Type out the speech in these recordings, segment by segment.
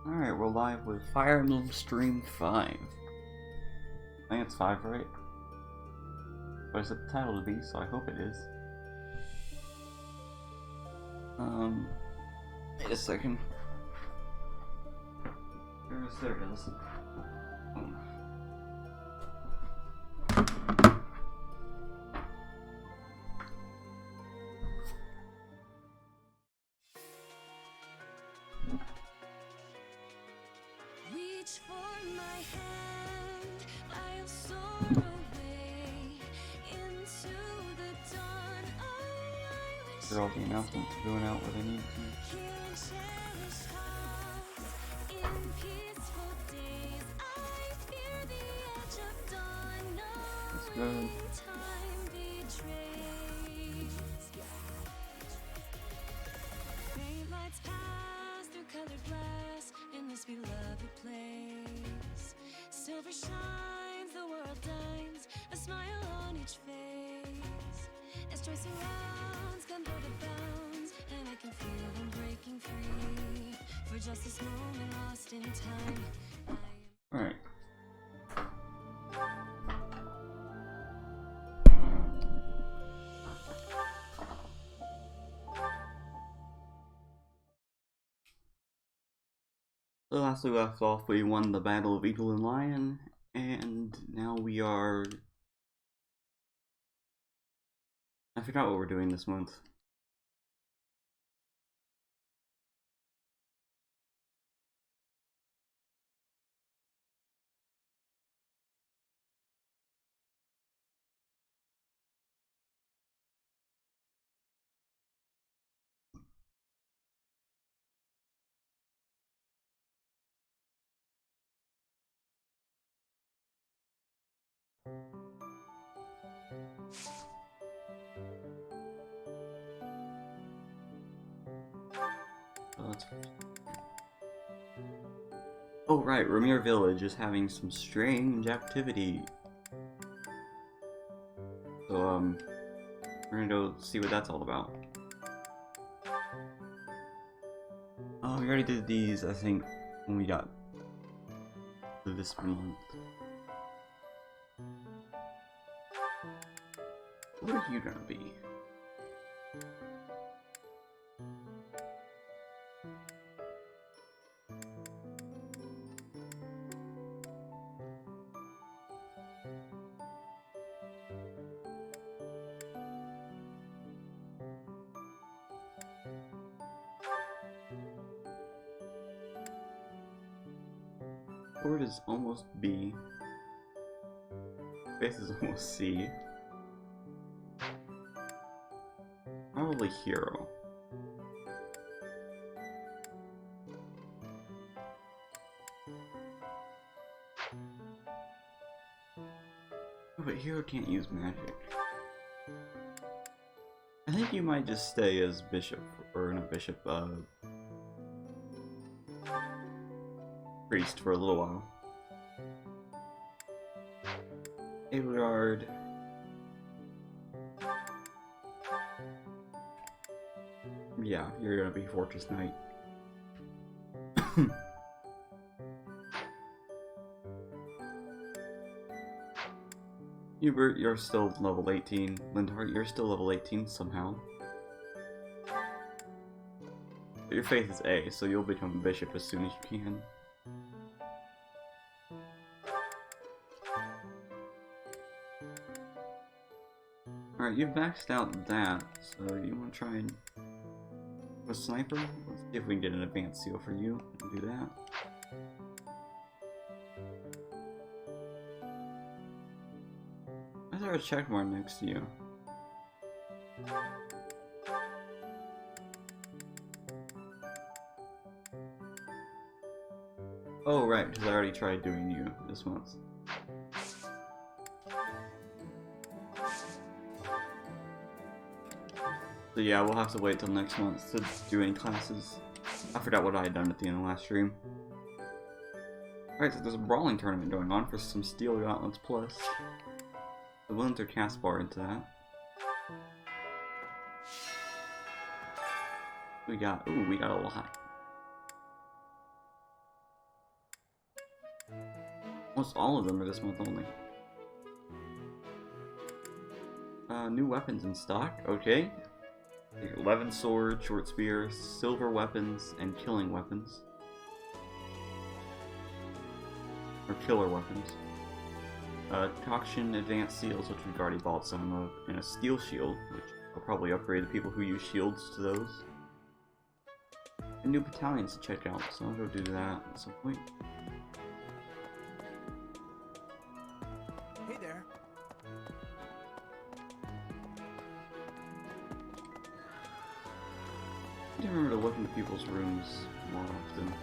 Alright, we're live with Fire Emblem Stream 5. I think it's 5, right? But it's the title to be, so I hope it is. Wait a second. There it is. Reach for my hand, I'll soar away into the dawn. I wish They're all the announcements going out where they need to. here and cherish hearts in peaceful days. I fear the edge of dawn. That's No good. time betrays. Faint lights pass through colored glass in this beloved place. Silver shines, the world dines, a smile on each face. As joy surrounds, converted bounds, and I can feel them breaking free. For just this moment lost in time, I am. Alright. So last we left off, we won the Battle of Eagle and Lion, and now we are... I forgot what we're doing this month. So let's... Oh right, Remire Village is having some strange activity. So we're gonna go see what that's all about. We already did these, I think, when we got to this month. What are you gonna be? Sword is almost B. Face is almost C. Probably hero. Oh, but hero can't use magic. I think you might just stay as bishop, or not bishop, priest for a little while. Aelgard. Yeah, you're gonna be Fortress Knight. Hubert, you're still level 18. Lindhart, you're still level 18 somehow. But your faith is A, so you'll become a bishop as soon as you can. Alright, you've maxed out that, so you want to try and... a sniper? Let's see if we can get an advanced seal for you and do that. Why is there a check mark next to you? Oh right, because I already tried doing you this month. So yeah, we'll have to wait till next month to do any classes. I forgot what I had done at the end of last stream. Alright, so there's a brawling tournament going on for some Steel Gauntlets Plus. So we'll enter Caspar into that. We got a lot. Almost all of them are this month only. New weapons in stock, okay. 11 swords, short spears, silver weapons, and killing weapons. Or killer weapons. Toxin advanced seals, which we've already bought some of, and a steel shield, which I'll probably upgrade the people who use shields to those. And new battalions to check out, so I'll go do that at some point. Hey there. I remember to look into people's rooms more often.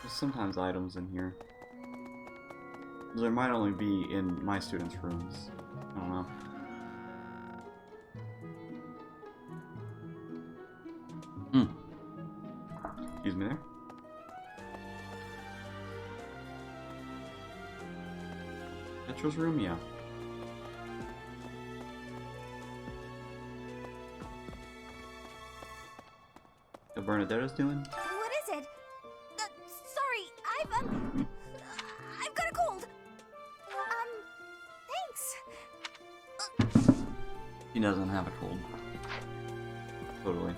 There's sometimes items in here. There might only be in my students' rooms. I don't know. Excuse me there. Petra's room, yeah. What Bernadetta's doing? What is it? Sorry, I've got a cold. Thanks. He doesn't have a cold. Totally.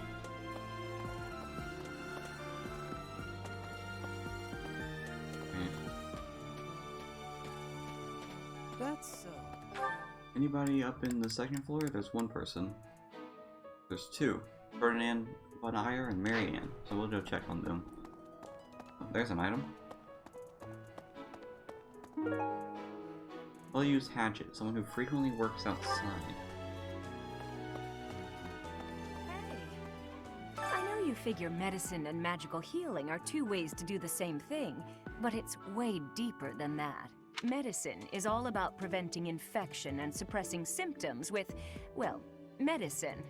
Okay. That's so. Anybody up in the second floor? There's one person. There's two. Ferdinand Von Eyre and Marianne. So we'll go check on them. Oh, there's an item. I'll use Hatchet, someone who frequently works outside. Hey. I know you figure medicine and magical healing are two ways to do the same thing, but it's way deeper than that. Medicine is all about preventing infection and suppressing symptoms with, well, medicine.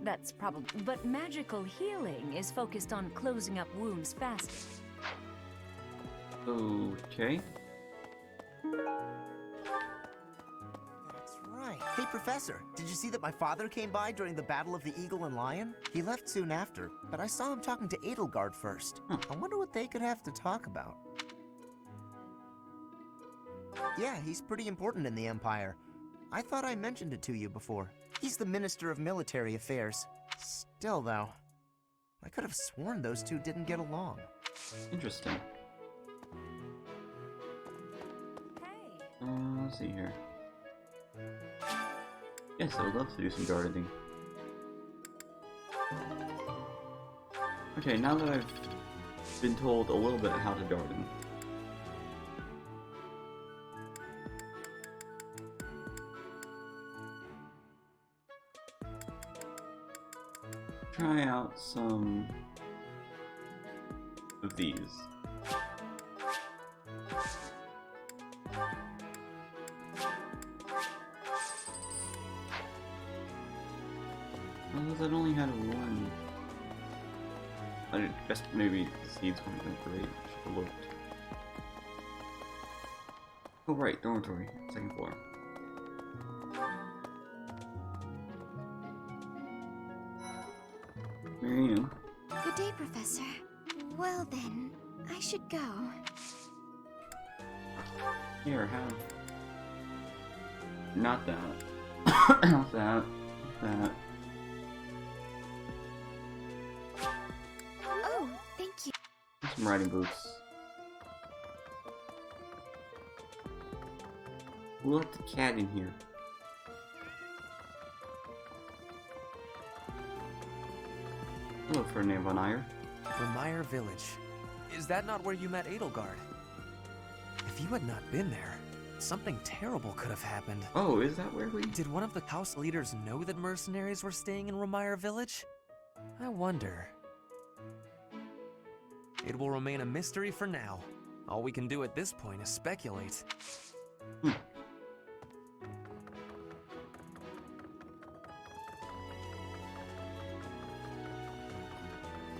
That's probably... But magical healing is focused on closing up wounds faster. Okay. That's right. Hey, Professor, did you see that my father came by during the Battle of the Eagle and Lion? He left soon after, but I saw him talking to Edelgard first. I wonder what they could have to talk about. Yeah, he's pretty important in the Empire. I thought I mentioned it to you before. He's the Minister of Military Affairs. Still, though, I could have sworn those two didn't get along. Interesting. Hey. Let's see here. Yes, I would love to do some gardening. Okay, now that I've been told a little bit how to garden. Try out some of these. Although that only had one. I guess maybe the seeds weren't that great. Should have looked. Oh right, dormitory, second floor. Marianne. Good day, Professor. Well then, I should go. Here, have. Not that. Not that. That. Oh, thank you. Some riding boots. We'll let the cat in here. Hello, Ferdinand Von Eyre. Remire Village. Is that not where you met Edelgard? If you had not been there, something terrible could have happened. Oh, is that where we... Did one of the house leaders know that mercenaries were staying in Remire Village? I wonder. It will remain a mystery for now. All we can do at this point is speculate.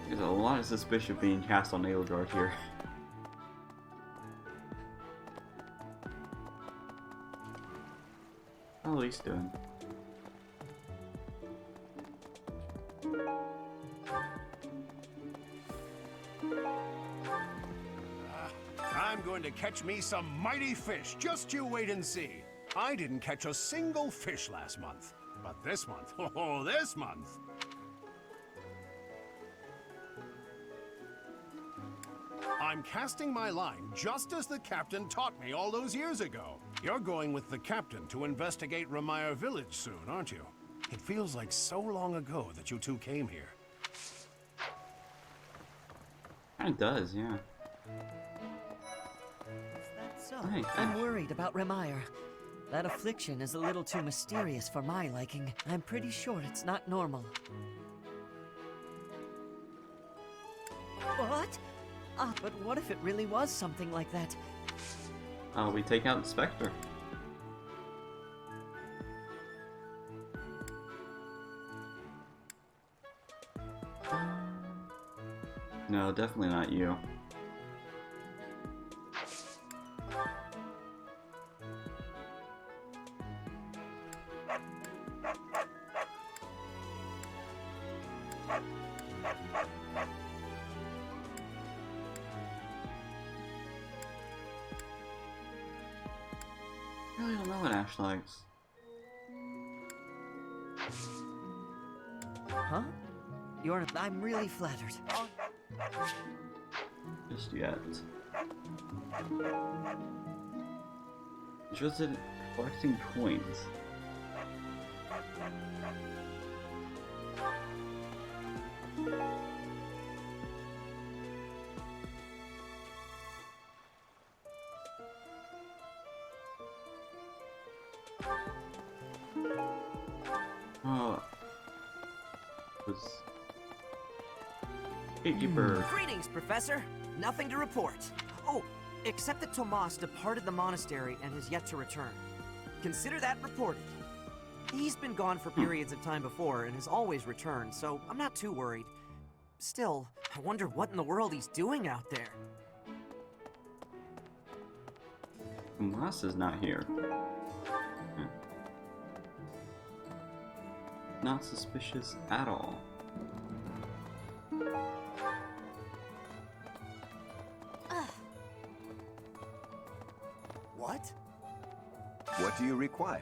There's a lot of suspicion being cast on Edelgard here. How's Elise doing? I'm going to catch me some mighty fish. Just you wait and see. I didn't catch a single fish last month. But this month, oh, this month. I'm casting my line just as the captain taught me all those years ago. You're going with the captain to investigate Remire Village soon, aren't you? It feels like so long ago that you two came here. It does, yeah. Is that so? Hey, I'm Ash. worried about Remire. That affliction is a little too mysterious for my liking. I'm pretty sure it's not normal. What? But what if it really was something like that? We take out the Spectre. No, definitely not you. I really don't know what Ash likes. Huh? I'm really flattered. Just yet. Interested in collecting coins. Oh, was gatekeeper. Greetings, Professor. Nothing to report. Oh, except that Tomas departed the monastery and has yet to return. Consider that reported. He's been gone for periods of time before and has always returned, so I'm not too worried. Still, I wonder what in the world he's doing out there. Moss is not here. Not suspicious at all. What? What do you require?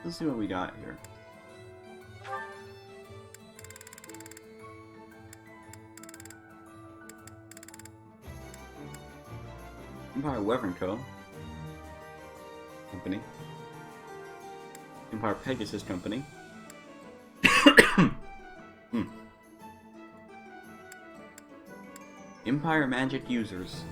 Let's see what we got here. Empire Wyvern Co. Company. Empire Pegasus Company. Empire Magic Users.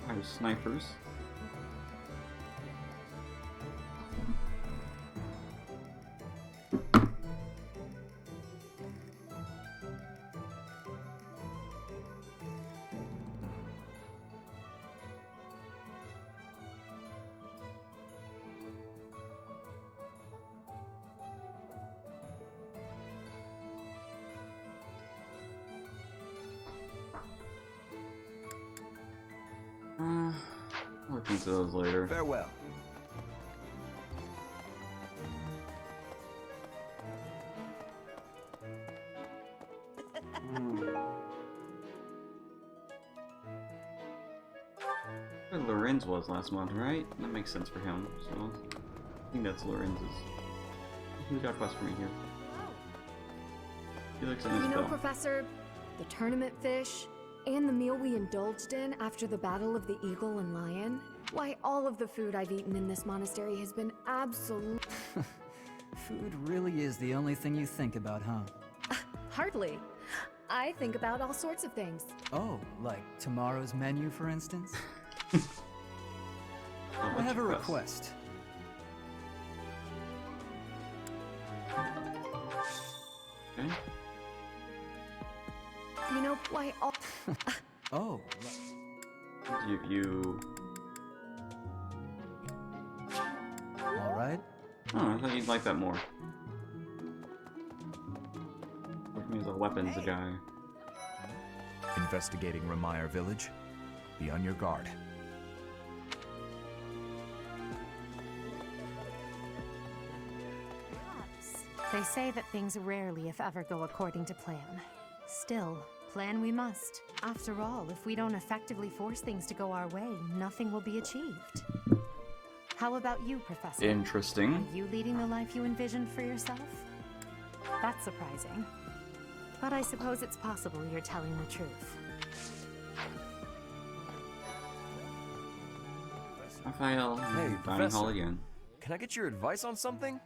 Empire Snipers. I'll look into those later. Farewell. Where Lorenz was last month, right? That makes sense for him, so I think that's Lorenz's. Who's got a quest for me here? He looks at his You know, bell. Professor, the tournament fish, and the meal we indulged in after the Battle of the Eagle and Lion, why, all of the food I've eaten in this monastery has been absolute. Food really is the only thing you think about, huh? Hardly. I think about all sorts of things. Oh, like tomorrow's menu, for instance? Oh, I what's have a your request. Okay. You know, why, all. Oh, You. all right. Oh, I thought you'd like that more. Look at me as a weapons guy. Investigating Remire Village? Be on your guard. They say that things rarely, if ever, go according to plan. Still, plan we must. After all, if we don't effectively force things to go our way, nothing will be achieved. How about you, Professor? Interesting. Are you leading the life you envisioned for yourself? That's surprising. But I suppose it's possible you're telling the truth. Raphael, Hey, dining Professor. hall again. Can I get your advice on something?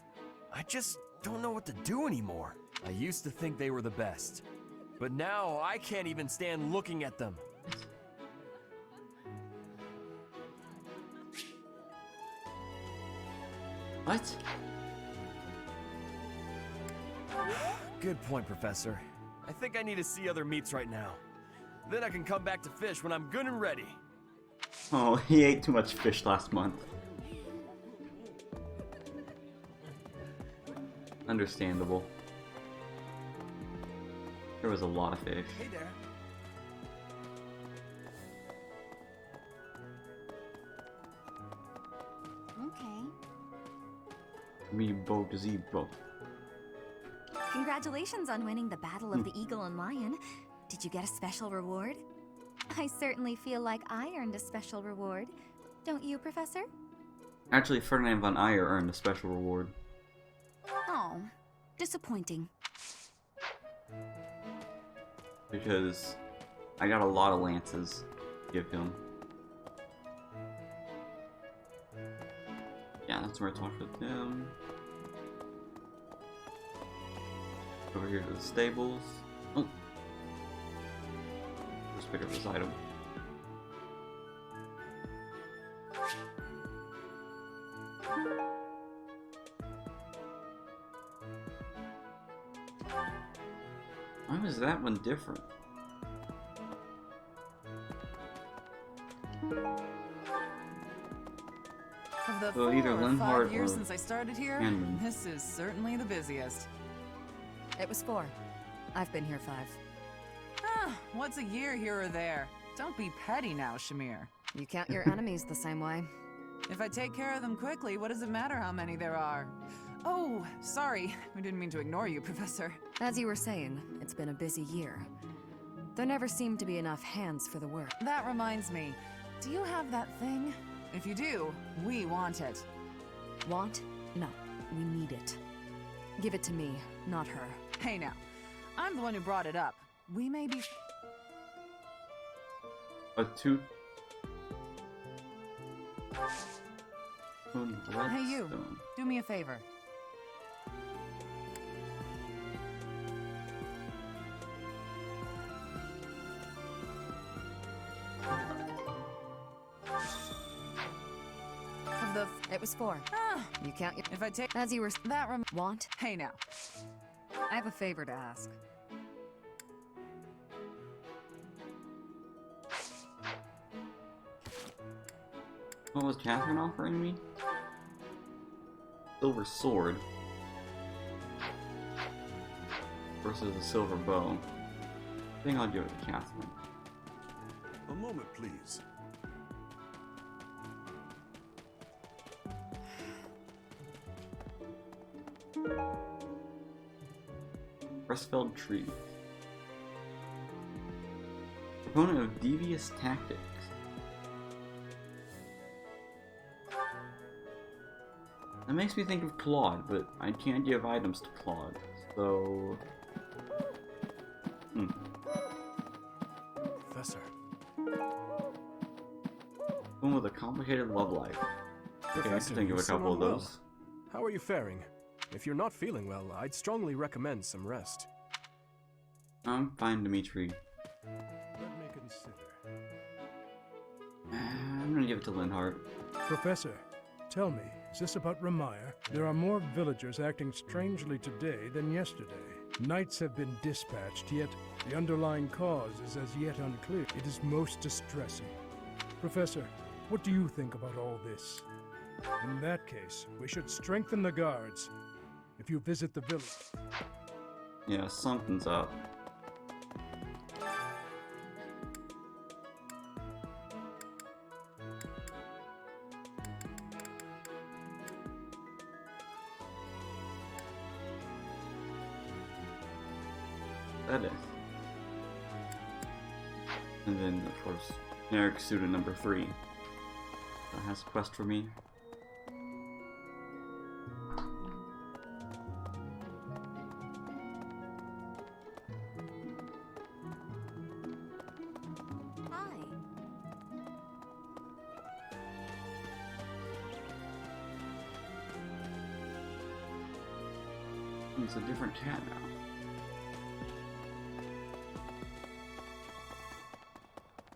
I just don't know what to do anymore. I used to think they were the best, but now I can't even stand looking at them. What? Good point, Professor. I think I need to see other meats right now. Then I can come back to fish when I'm good and ready. Oh, he ate too much fish last month. Understandable. There was a lot of fish. Hey there. Okay. Me boat zebra. Congratulations on winning the Battle of the Eagle and Lion. Did you get a special reward? I certainly feel like I earned a special reward. Don't you, Professor? Actually, Ferdinand von Ayer earned a special reward. Oh, disappointing. Because I got a lot of lances to give him. Yeah, that's where I talked with him. Over here to the stables. Oh. Let's pick up this item. Why was that one different? Of the So either 4 or Linhart 5 years or since I started here, Emblem. this is certainly the busiest. It was 4. I've been here 5. Ah, what's a year here or there? Don't be petty now, Shamir. You count your enemies the same way. If I take care of them quickly, what does it matter how many there are? Oh, sorry. We didn't mean to ignore you, Professor. As you were saying, it's been a busy year. There never seemed to be enough hands for the work. That reminds me. Do you have that thing? If you do, we want it. Want? No. We need it. Give it to me, not her. Hey now. I'm the one who brought it up. We may be... A two. Hey you, do me a favor. It was 4. Ah, You count your... if I take... As you were... Want? Hey now. I have a favor to ask. What was Catherine offering me? Silver sword versus a silver bow. I think I'll give it to Catherine. A moment, please. Breastfeld tree. Proponent of devious tactics. That makes me think of Claude, but I can't give items to Claude, so... Professor. One with a complicated love life. Okay, I can Professor, think of you a seem couple of unwell. those. How are you faring? If you're not feeling well, I'd strongly recommend some rest. I'm fine, Dimitri. Let me consider. I'm gonna give it to Linhart. Professor, tell me, is this about Remire? There are more villagers acting strangely today than yesterday. Knights have been dispatched, yet the underlying cause is as yet unclear. It is most distressing. Professor, what do you think about all this? In that case, we should strengthen the guards. If you visit the village... Yeah, something's up. Edith. And then, of course, generic student number 3. That has a quest for me. It's a different cat now.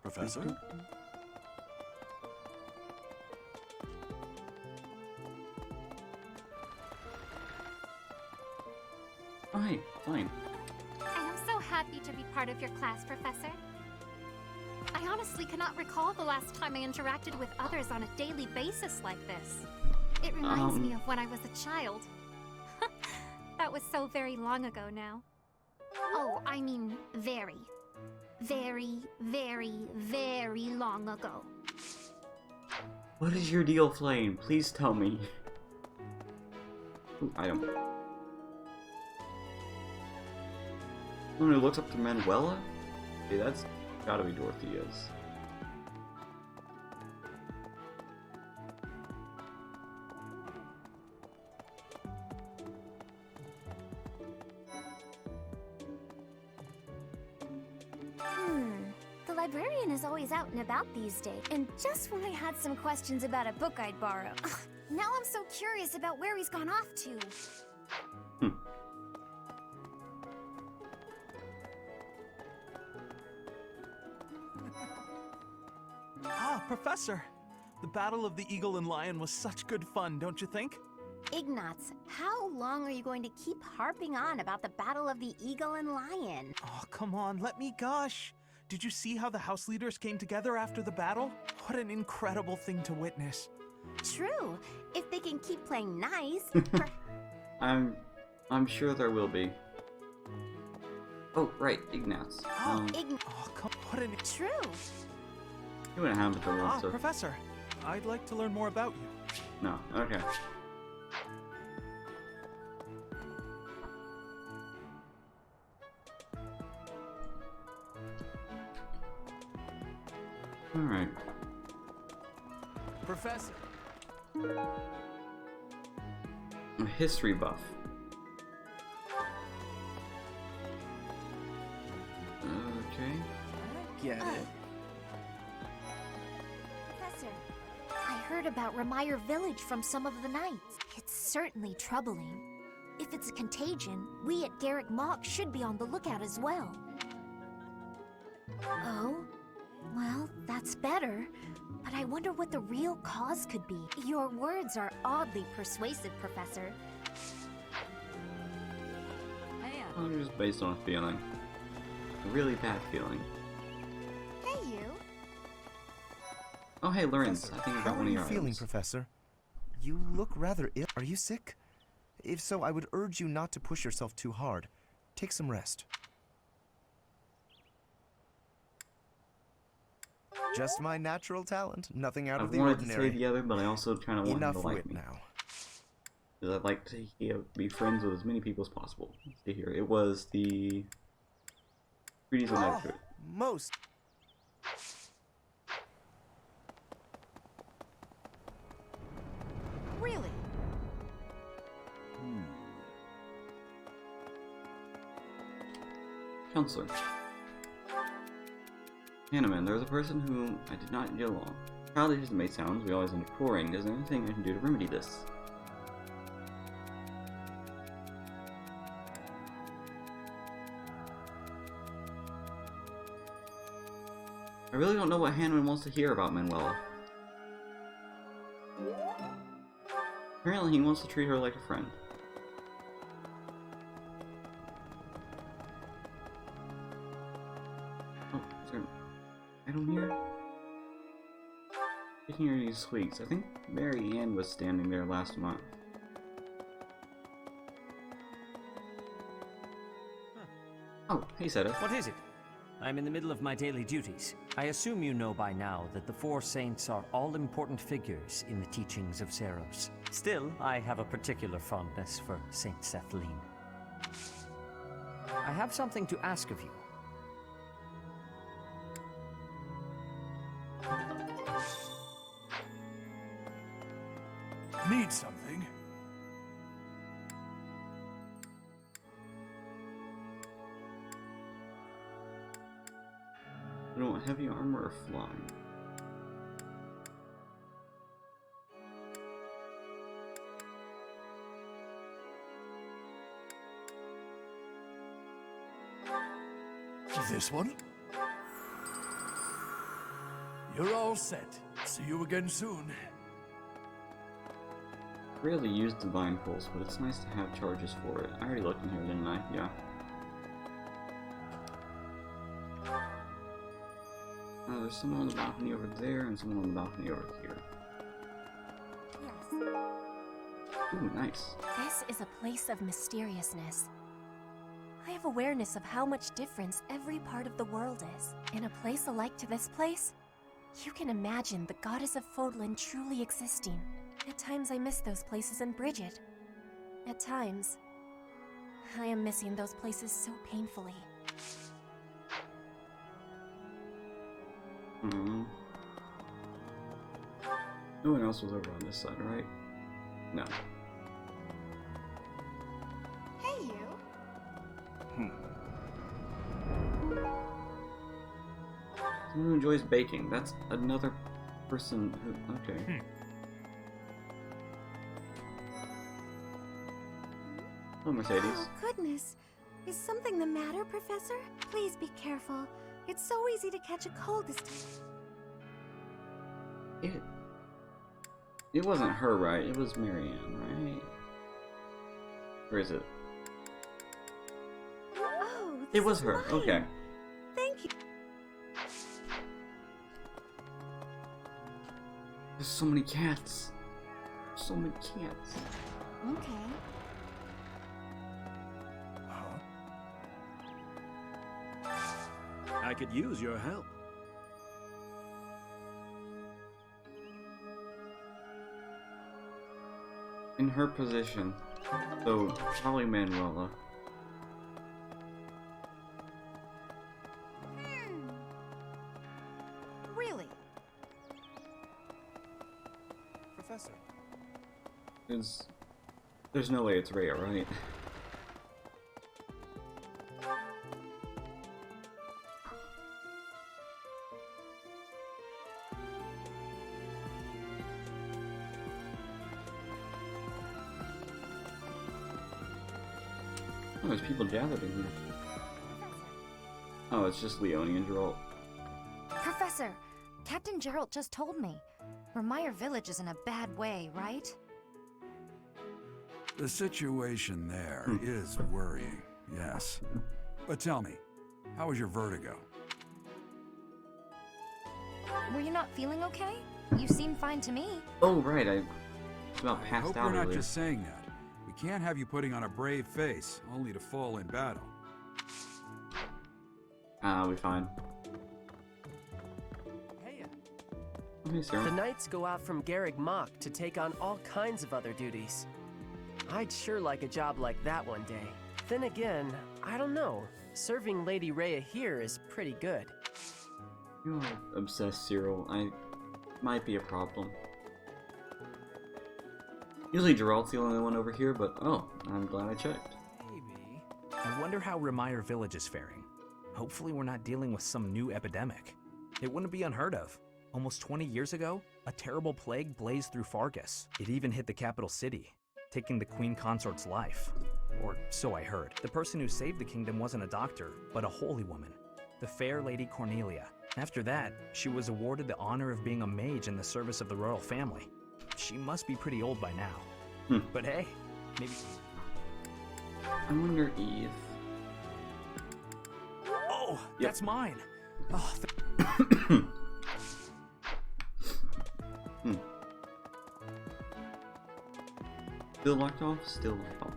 Professor? Oh, hey, fine. I am so happy to be part of your class, Professor. I honestly cannot recall the last time I interacted with others on a daily basis like this. It reminds me of when I was a child. That was so very long ago now. Oh, I mean very, very, very, very long ago. What is your deal, Flame? Please tell me. Ooh, item. Someone who looks up to Manuela? Hey, that's gotta be Dorothea's. The librarian is always out and about these days. And just when I had some questions about a book I'd borrow. Now I'm so curious about where he's gone off to. Ah, Professor! The Battle of the Eagle and Lion was such good fun, don't you think? Ignatz, how long are you going to keep harping on about the Battle of the Eagle and Lion? Oh, come on, let me gush! Did you see how the house leaders came together after the battle? What an incredible thing to witness. True. If they can keep playing nice. I'm sure there will be. Oh, right, Ignatz. Oh, come what an True. You wouldn't have it the Ah, one, so. Professor, I'd like to learn more about you. No, okay. Alright. Professor! A history buff. Okay. Get it. Professor, I heard about Remire Village from some of the knights. It's certainly troubling. If it's a contagion, we at Garrick Mock should be on the lookout as well. Oh? Well, that's better. But I wonder what the real cause could be. Your words are oddly persuasive, Professor. Oh, just based on a feeling. A really bad feeling. Hey, you. Oh, hey, Lorenz. I think I How got are one of you your feeling, items. Professor? You look rather ill. Are you sick? If so, I would urge you not to push yourself too hard. Take some rest. Just my natural talent. Nothing out of the wanted ordinary. to say the other, but I also kind of want him Enough to like wit me. now. Because I'd like to be friends with as many people as possible. Let's see here. It was the treaties of knighthood. Most. Really? Counselor. Hanneman, there was a person whom I did not get along. Childish as it may sound, we always end up quarreling. Is there anything I can do to remedy this? I really don't know what Hanneman wants to hear about Manuela. Apparently he wants to treat her like a friend. Oh, is there an item here? Taking her these sweets. I think Mary Ann was standing there last month. Oh, hey Seta. What is it? I'm in the middle of my daily duties. I assume you know by now that the four saints are all-important figures in the teachings of Seros. Still, I have a particular fondness for Saint Sethlin. I have something to ask of you. Need something? You don't want heavy armor or flying? This one? You're all set. See you again soon. Rarely use Divine Pulse, but it's nice to have charges for it. I already looked in here, didn't I? Yeah. There's someone on the balcony over there, and someone on the balcony over here. Yes. Ooh, nice. This is a place of mysteriousness. I have awareness of how much difference every part of the world is. In a place alike to this place, you can imagine the goddess of Fodlan truly existing. At times I miss those places in Bridget. At times, I am missing those places so painfully. Hmm. No one else was over on this side, right? No. Hey, you. Someone who enjoys baking. That's another person who... Okay. Hello, Mercedes. Oh, goodness. Is something the matter, Professor? Please be careful. It's so easy to catch a cold this time. It wasn't her, right? It was Marianne, right? Or is it? Oh, It was her. mine. Okay. Thank you. There's so many cats. So many cats. Okay. I could use your help. In her position. So, probably Manuela. Really? Professor. There's no way it's Rhea, right? Oh, there's people gathered in here. Oh, it's just Leonie and Geralt. Professor, Captain Geralt just told me. Remire Village is in a bad way, right? The situation there is worrying, yes. But tell me, how was your vertigo? Were you not feeling okay? You seem fine to me. Oh, right, I about passed Hope out you're not earlier. just saying that. We can't have you putting on a brave face, only to fall in battle. I'll be fine. Hey, Hey, Sarah. the knights go out from Garreg Mach to take on all kinds of other duties. I'd sure like a job like that one day. Then again, I don't know. Serving Lady Rhea here is pretty good. You're obsessed, Cyril. Might be a problem. Usually Geralt's the only one over here, but oh, I'm glad I checked. I wonder how Remire Village is faring. Hopefully we're not dealing with some new epidemic. It wouldn't be unheard of. Almost 20 years ago, a terrible plague blazed through Fargus. It even hit the capital city, taking the Queen Consort's life. Or so I heard. The person who saved the kingdom wasn't a doctor, but a holy woman, the fair Lady Cornelia. After that, she was awarded the honor of being a mage in the service of the royal family. She must be pretty old by now. But hey, maybe... I wonder Eve. Oh, Yep. that's mine. Oh, Still locked off? Still locked off.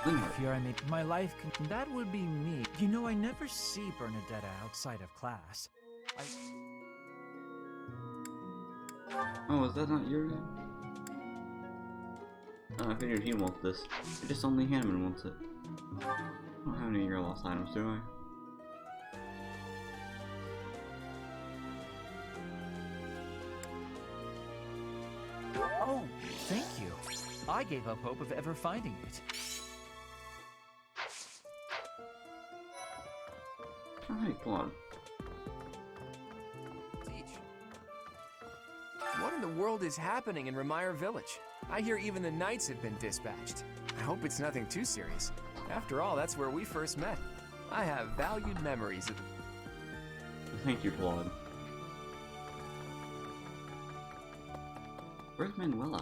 Well, fear I made my life that would be me. You know, I never see Bernadetta outside of class. Oh, is that not yours? Oh, I figured he wants this. It's just only Hammond wants it. I don't have any of your lost items, do I? Oh, thank you. I gave up hope of ever finding it. Oh, hey, Claude. What in the world is happening in Remire Village? I hear even the knights have been dispatched. I hope it's nothing too serious. After all, that's where we first met. I have valued memories of... Thank you, Claude. Where's Manuela?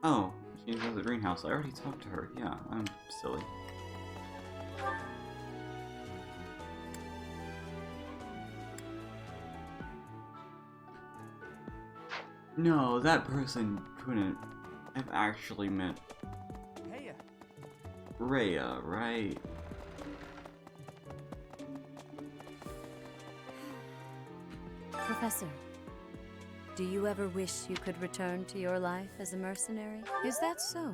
Oh, she's at the greenhouse. I already talked to her. Yeah, I'm silly. No, that person couldn't have actually meant Rhea, right? Professor, do you ever wish you could return to your life as a mercenary? Is that so?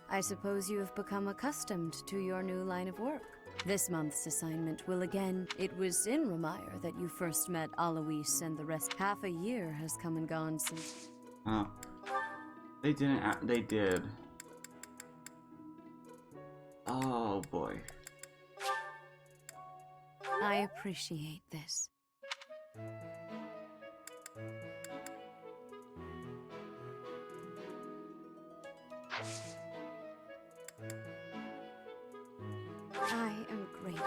I suppose you have become accustomed to your new line of work. This month's assignment will again... It was in Remire that you first met Alois and the rest. Half a year has come and gone since... Oh. They didn't... They did. Oh, boy. I appreciate this. I am grateful.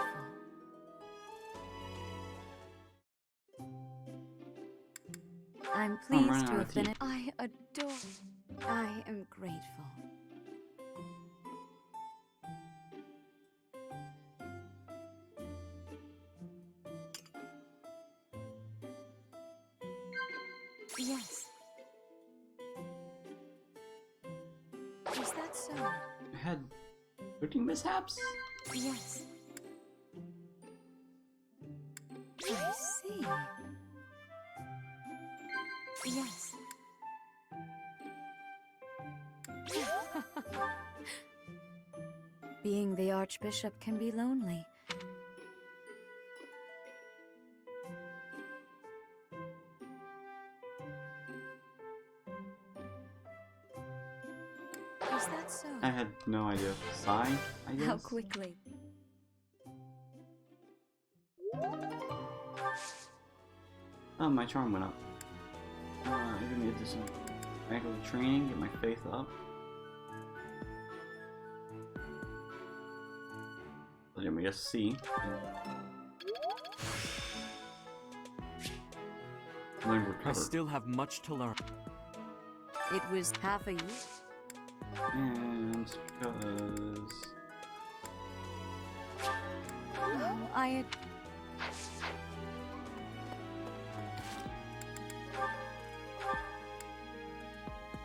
I'm pleased to have been. I adore. I am grateful. Yes. Is that so? Had cooking mishaps? Yes. I see. Yes. Being the Archbishop can be lonely. Is that so? I had no idea. Sigh, I guess? How quickly? Oh, my charm went up. I need to do some regular training, get my faith up. Let me just see. Learn to recover. I still have much to learn. It was half a year. And because... Oh, I had...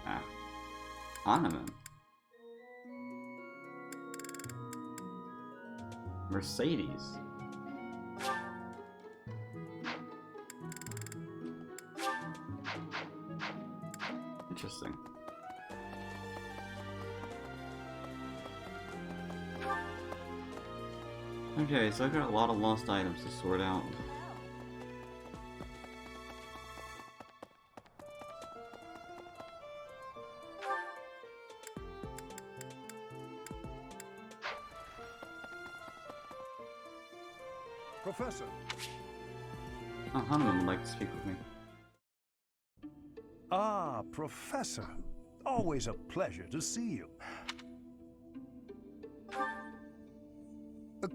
Ah. Ornament. Mercedes. Interesting. Okay, so I've got a lot of lost items to sort out. Professor. Oh, Hanuman would like to speak with me. Ah, Professor. Always a pleasure to see you.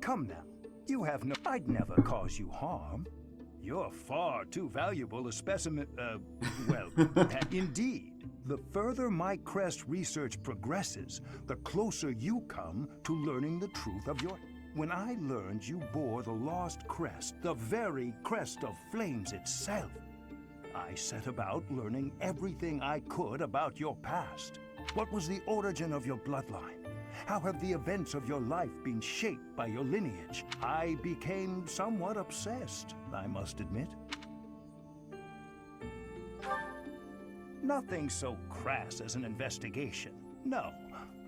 Come now. You have no... I'd never cause you harm. You're far too valuable a specimen, well, indeed. The further my crest research progresses, the closer you come to learning the truth of your... When I learned you bore the lost crest, the very crest of flames itself, I set about learning everything I could about your past. What was the origin of your bloodline? How have the events of your life been shaped by your lineage? I became somewhat obsessed, I must admit. Nothing so crass as an investigation. No.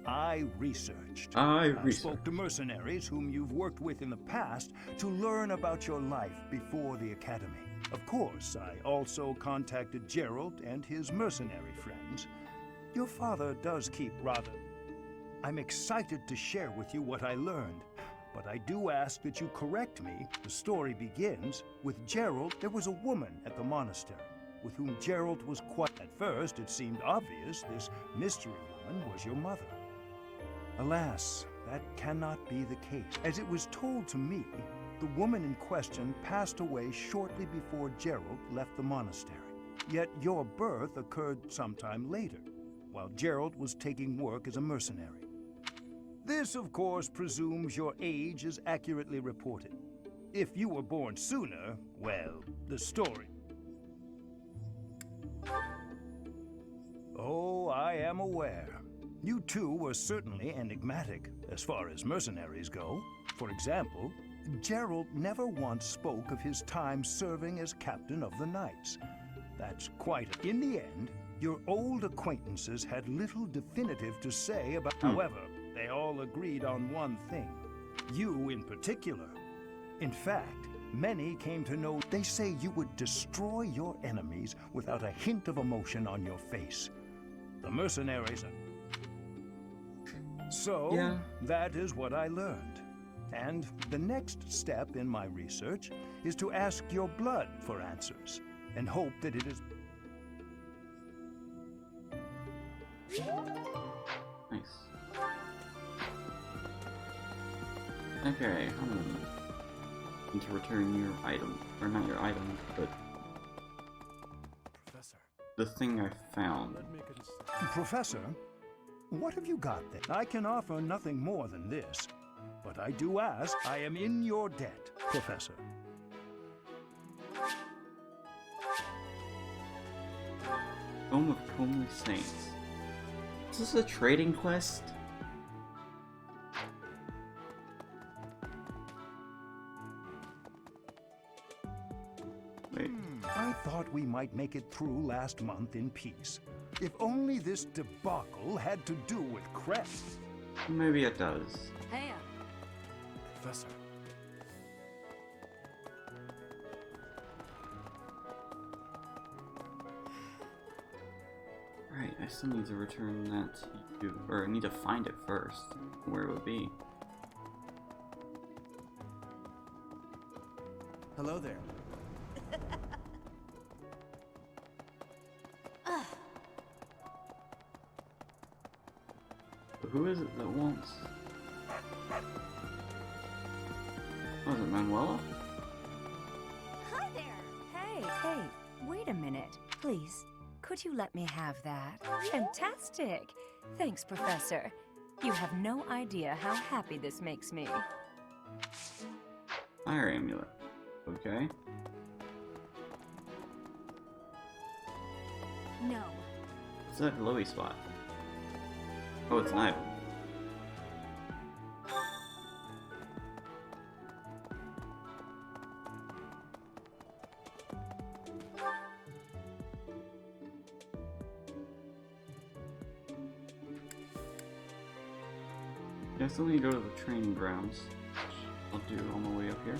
I researched. I spoke to mercenaries whom you've worked with in the past to learn about your life before the academy. Of course, I also contacted Gerald and his mercenary friends. Your father does keep rather... I'm excited to share with you what I learned, but I do ask that you correct me. The story begins with Gerald. There was a woman at the monastery with whom Gerald was quite... At first, it seemed obvious this mystery woman was your mother. Alas, that cannot be the case. As it was told to me, the woman in question passed away shortly before Gerald left the monastery. Yet your birth occurred sometime later, while Gerald was taking work as a mercenary. This, of course, presumes your age is accurately reported. If you were born sooner, well, the story... Oh, I am aware. You two were certainly enigmatic as far as mercenaries go. For example, Gerald never once spoke of his time serving as captain of the Knights. That's quite... In the end, your old acquaintances had little definitive to say about... However, they all agreed on one thing. You in particular. In fact, many came to know... They say you would destroy your enemies without a hint of emotion on your face. The mercenaries... So, that is what I learned. And the next step in my research is to ask your blood for answers, and hope that it is... Nice. Okay, need to return your item. Or not your item, but... Professor. The thing I found. Professor? What have you got there? I can offer nothing more than this, but I do ask. I am in your debt, Professor. Home of Homely Saints. Is this a trading quest? Wait. I thought we might make it through last month in peace. If only this debacle had to do with Crest. Maybe it does. Hey, Professor. Right, I still need to return that to you, or I need to find it first, where it would be. Hello there. Who is it that wants? Oh, is it Manuela? Hi there! Hey, wait a minute. Please, could you let me have that? Fantastic! Thanks, Professor. You have no idea how happy this makes me. Fire amulet. Okay. No. What's that glowy spot? Oh, it's an item. Yeah, I still need to go to the training grounds, which I'll do on my way up here.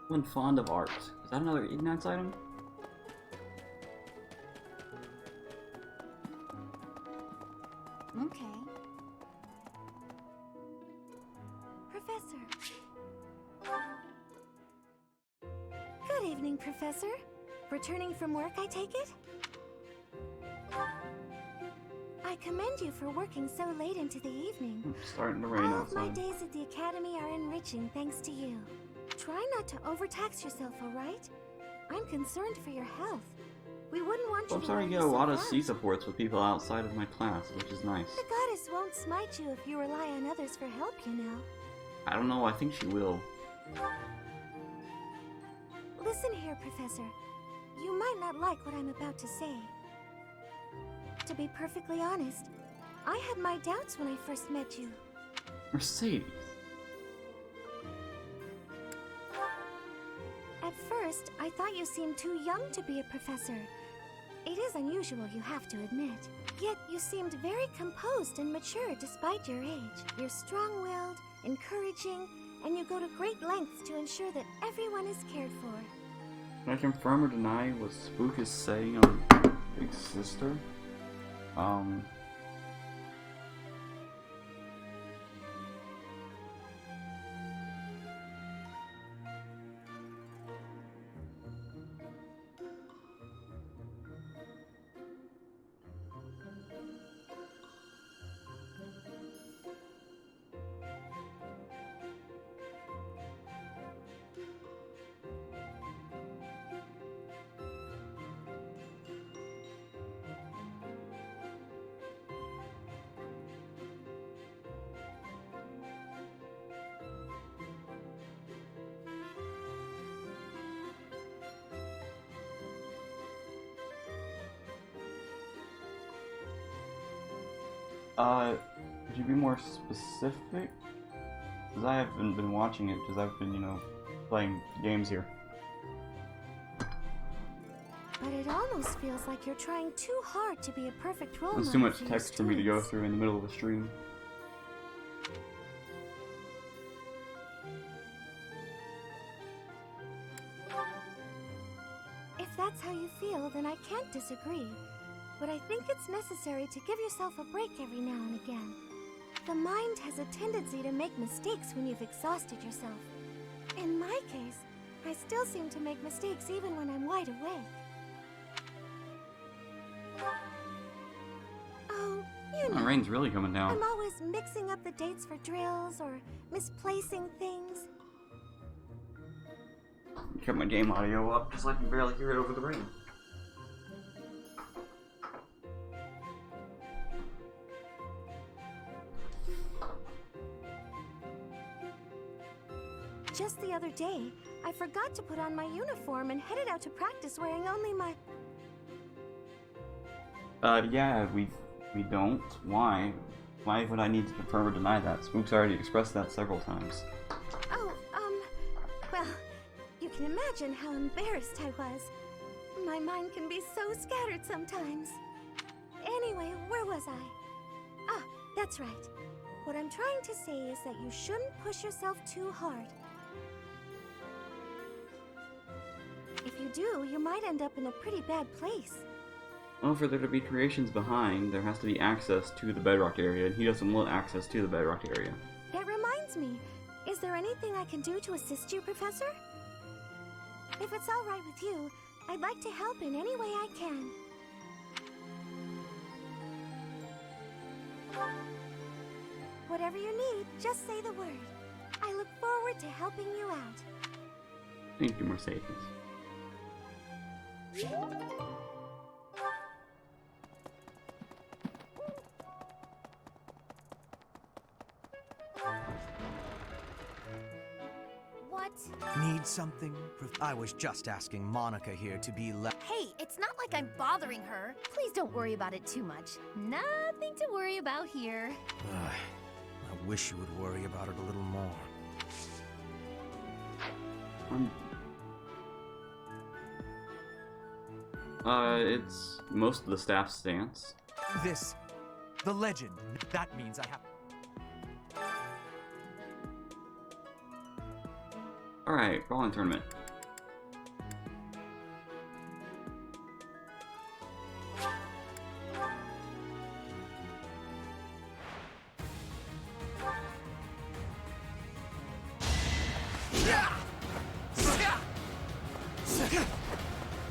When fond of art. Is that another Ignatz item? Okay. Professor. Good evening, Professor. Returning from work, I take it? I commend you for working so late into the evening. It's starting to rain All of my outside. days at the academy are enriching thanks to you. Try not to overtax yourself, all right? I'm concerned for your health. We wouldn't want you Well, I'm to starting to worry get a lot of yourself C out. supports with people outside of my class, which is nice. The goddess won't won't smite you if you rely on others for help, you know. I don't know, I think she will. Listen here, Professor. You might not like what I'm about to say. To be perfectly honest, I had my doubts when I first met you. Mercedes. At first, I thought you seemed too young to be a professor. It is unusual, you have to admit. Yet you seemed very composed and mature despite your age. You're strong-willed, encouraging, and you go to great lengths to ensure that everyone is cared for. Can I confirm or deny what Spook is saying on Big Sister? Could you be more specific? Because I haven't been watching it, because I've been, you know, playing games here. But it almost feels like you're trying too hard to be a perfect role model. There's too much text for me to go through in the middle of a stream. If that's how you feel, then I can't disagree. But I think it's necessary to give yourself a break every now and again. The mind has a tendency to make mistakes when you've exhausted yourself. In my case, I still seem to make mistakes even when I'm wide awake. Oh, you know. The rain's really coming down. I'm always mixing up the dates for drills or misplacing things. Cut my game audio up just so I can barely hear it over the rain. Just the other day, I forgot to put on my uniform and headed out to practice wearing only my... Yeah, we don't. Why? Why would I need to confirm or deny that? Spook's already expressed that several times. Oh, well, you can imagine how embarrassed I was. My mind can be so scattered sometimes. Anyway, where was I? Ah, that's right. What I'm trying to say is that you shouldn't push yourself too hard. If you do, you might end up in a pretty bad place. Well, for there to be creations behind, there has to be access to the bedrock area, and he doesn't want access to the bedrock area. That reminds me, is there anything I can do to assist you, Professor? If it's all right with you, I'd like to help in any way I can. Whatever you need, just say the word. I look forward to helping you out. Thank you, Mercedes. What? Need something? I was just asking Monica here to be Hey, it's not like I'm bothering her. Please don't worry about it too much. Nothing to worry about here. I wish you would worry about it a little more. It's most of the staff's stance. The legend. That means I have... Alright, brawling tournament.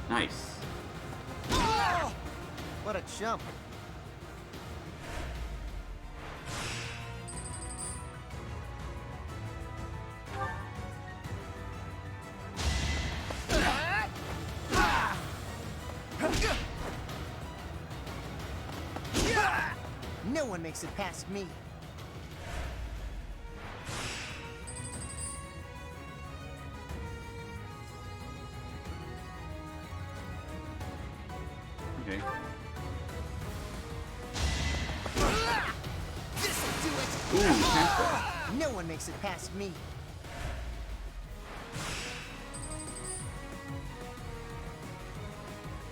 Nice. What a jump. one makes it past me. Okay. This'll do it. Ooh, no one makes it past me.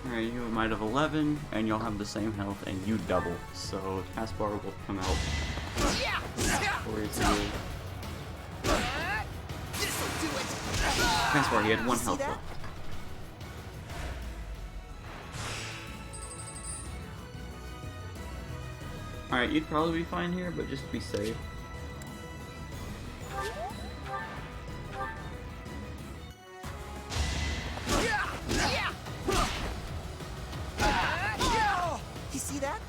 Alright, you have a might of 11, and you'll have the same health, and you double. So, Taskbar will come out. For his heal. Taskbar, he had 1 health left. Alright, you'd probably be fine here, but just be safe. You see that?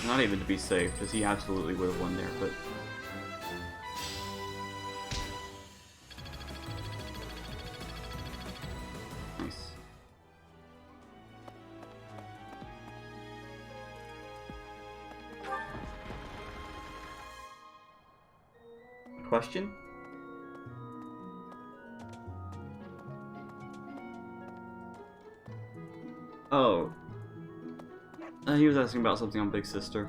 Not even to be safe, because he absolutely would have won there, but... Nice. Question? Oh. He was asking about something on Big Sister.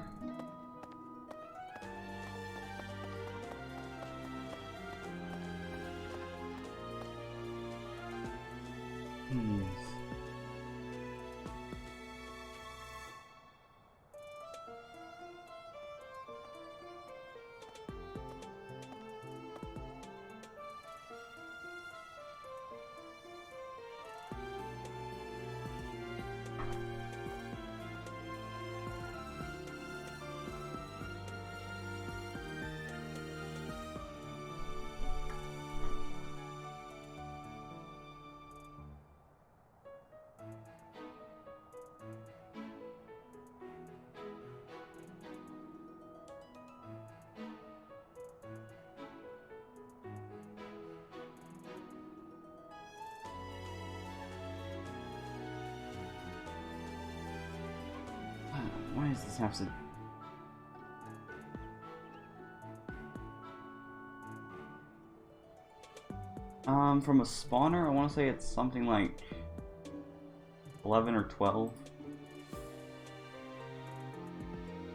Why does this have to... From a spawner, I want to say it's something like 11 or 12.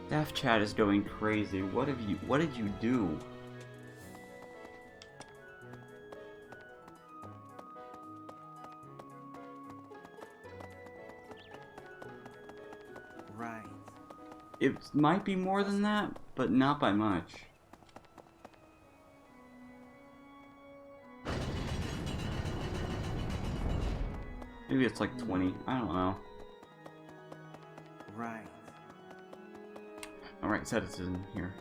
Staff chat is going crazy. What did you do? Right. It might be more than that, but not by much. Maybe it's like 20. I don't know. Right. Alright, set it in here.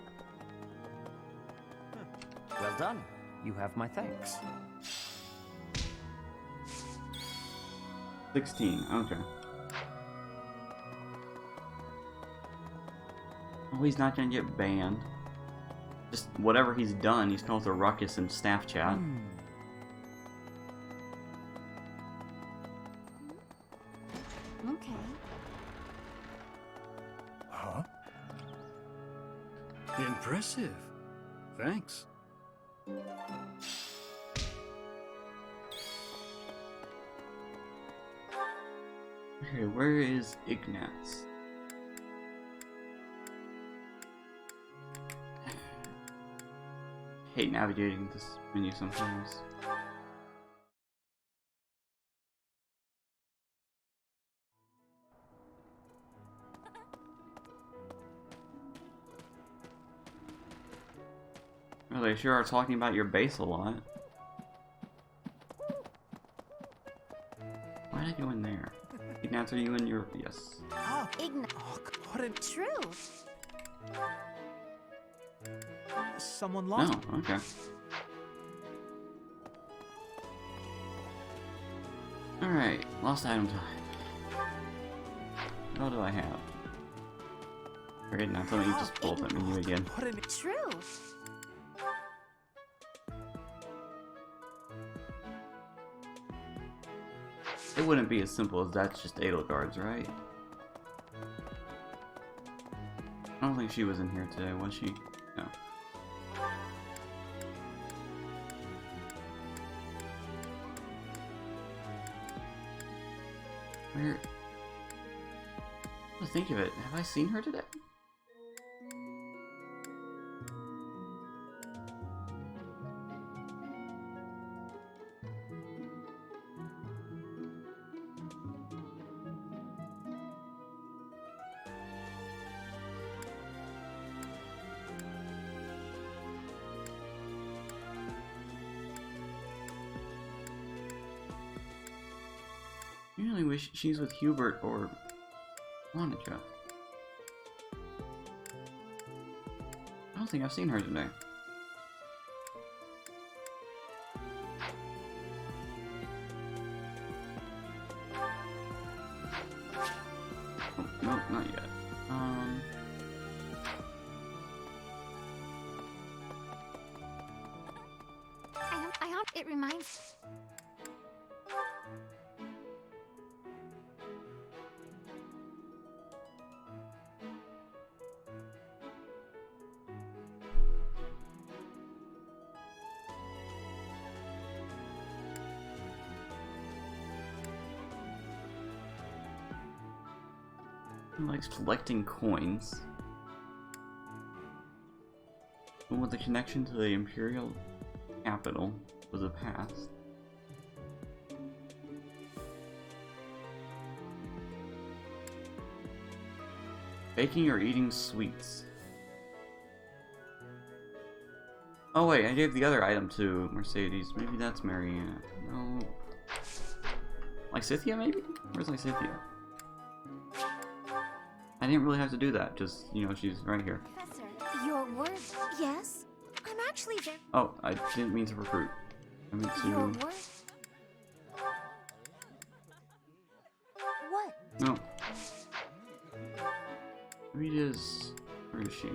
Well done. You have my thanks. 16. Okay. Oh, he's not gonna get banned. Just whatever he's done, he's caused a ruckus in staff chat. Okay. Huh? Impressive. Thanks. Okay, where is Ignatz? I hate navigating this menu sometimes. Well, they sure are talking about your base a lot. Why did I go in there? Ignatz, are you in your... Yes. Oh, True. Someone lost. Oh, okay. Alright, lost item time. What do I have? Great, now tell me you just pulled that menu again. True. It wouldn't be as simple as that's just Edelgard's, right? think she was in here today, was she? No. Where? I think of it. Have I seen her today? I really wish she's with Hubert or Monica. I don't think I've seen her today. Oh, no, not yet. It reminds. He likes collecting coins. And with the connection to the Imperial capital of the past. Baking or eating sweets. Oh wait, I gave the other item to Mercedes. Maybe that's Marianne. No. Lysithea maybe? Where's Lysithea? I didn't really have to do that, just, you know, she's right here. Professor, your words. Yes? I'm actually very. Oh, I didn't mean to recruit. I meant to. Your words? What? No. Maybe it is. Where is she?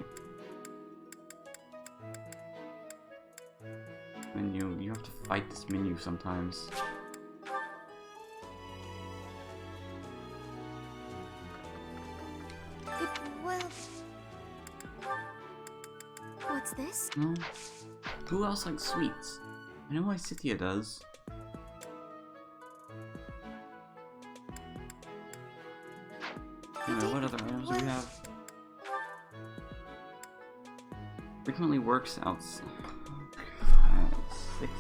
Menu. You have to fight this menu sometimes. Well. What's this? No. Who else likes sweets? I know Lysithea does. Anyway, what other items do we have? Frequently works outside. 16.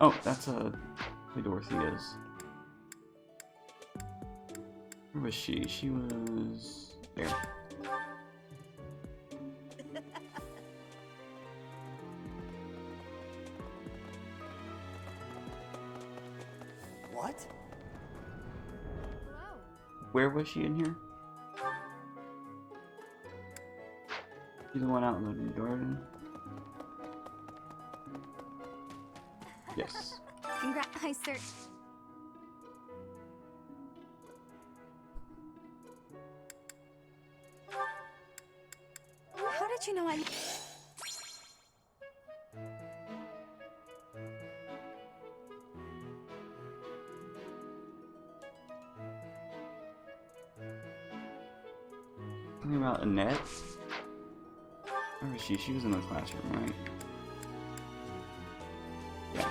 Oh, that's who Dorothy is. Where was she? She was there. What? Where was she in here? She's the one out in the garden. Yes. Congrats, I searched. How did you know I... Something about Annette? Where is she? She was in the classroom, right? Yeah.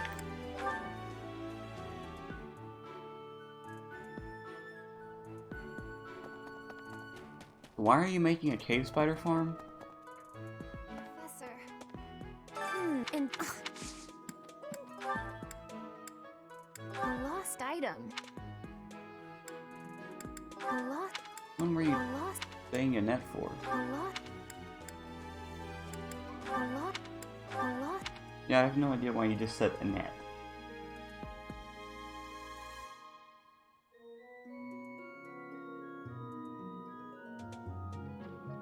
Why are you making a cave spider farm? Professor. And a lost item. A lost. When were you saying Annette for? A lot. Yeah, I have no idea why you just said Annette.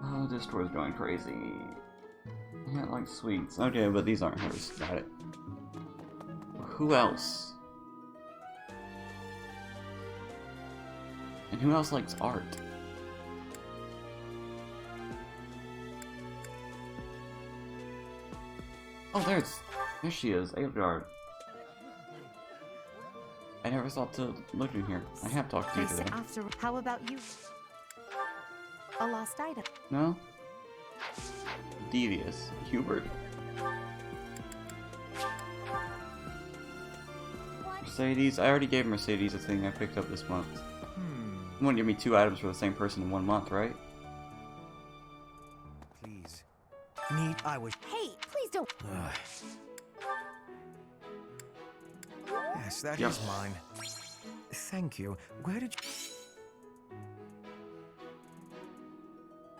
Oh, this store's going crazy. Yeah, like sweets. Okay, but these aren't hers. Got it. Who else? And who else likes art? Oh, there she is, Edelgard. I never thought to look in here. I have talked to you today. After, how about you? A lost item. No? Devious. Hubert. Mercedes. I already gave Mercedes a thing I picked up this month. You won't give me 2 items for the same person in 1 month, right? Please. I was. Hey, please don't. Yes, that is mine. Thank you. Where did you...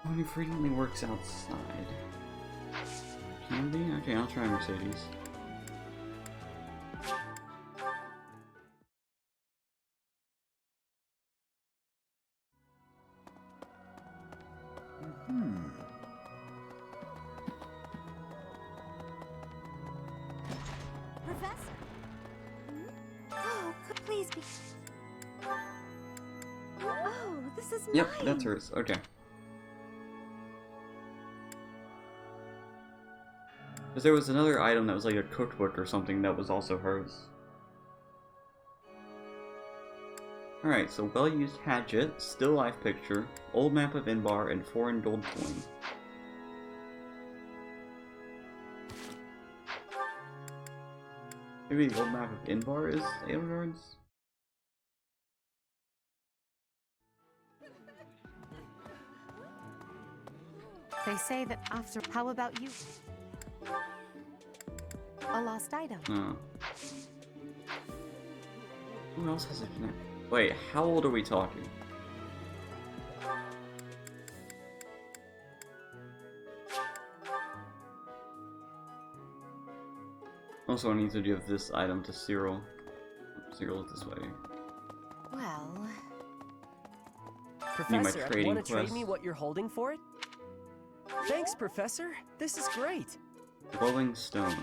When he frequently works outside. Candy? Okay, I'll try Mercedes. Professor. Oh, please be. Oh, this is Yep, mine. that's hers. Okay. Because there was another item that was like a cookbook or something that was also hers. Alright, so well-used hatchet, still life picture, old map of Inbar, and foreign gold coin. Maybe the old map of Inbar is Edelgard's? They say that after. How about you? A lost item. Oh. Who else has a connect? Wait, how old are we talking? Also, I need to give this item to Cyril. Cyril is this way. Well... Need my Professor, trading want to trade quest. me what you're holding for it? Thanks, Professor. This is great. Glowing stone.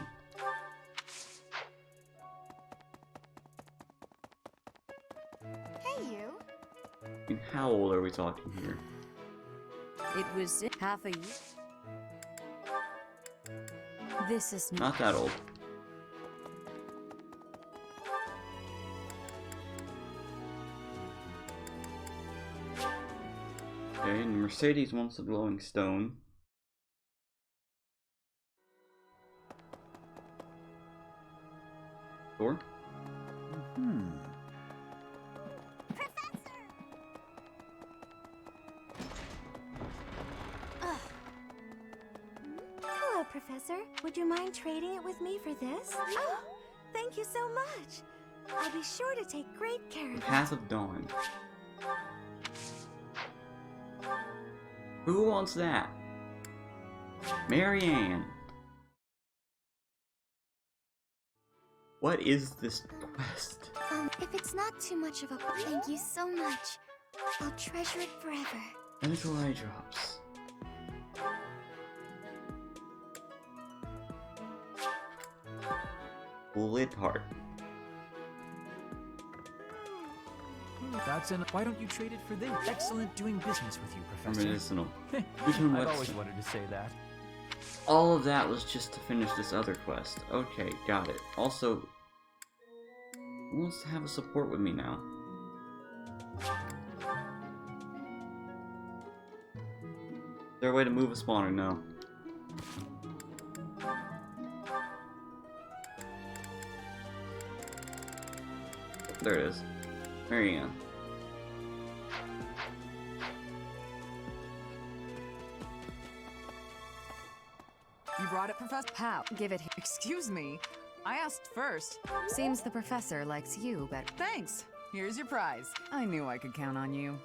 Hey, you. I mean, how old are we talking here? It was half a year. This is Not that old. Okay, and Mercedes wants a glowing stone. Sure. Hello, Professor. Would you mind trading it with me for this? Oh, thank you so much. I'll be sure to take great care of it. Path of Dawn. Who wants that? Marianne. What is this quest? If it's not too much of a thank you so much. I'll treasure it forever. Medical eye drops. Lid heart. That's an. Why don't you trade it for this? Excellent doing business with you, Or Professor. medicinal. I've always wanted to say that. All of that was just to finish this other quest. Okay, got it. Also, who wants to have a support with me now? there a way to move a spawner? No. There it is. Marianne. You brought it, Professor? How? Give it here. Excuse me. I asked first. Seems the professor likes you better. Thanks. Here's your prize. I knew I could count on you.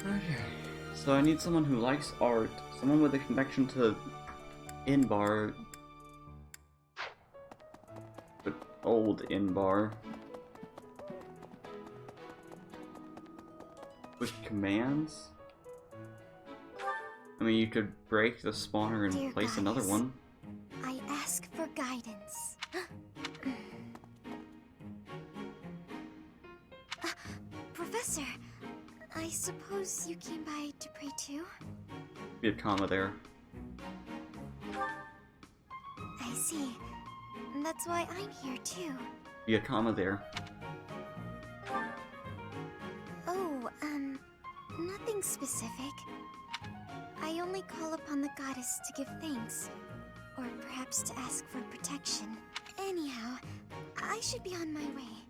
Okay. So I need someone who likes art, someone with a connection to Inbar, but old Inbar, with commands. I mean, you could break the spawner and Dear place another goddess, one. I ask for guidance. Professor, I suppose you came by to pray too? Be a comma there. I see. That's why I'm here too. Be a comma there. Oh, nothing specific. I only call upon the goddess to give thanks. Or perhaps to ask for protection. Anyhow, I should be on my way.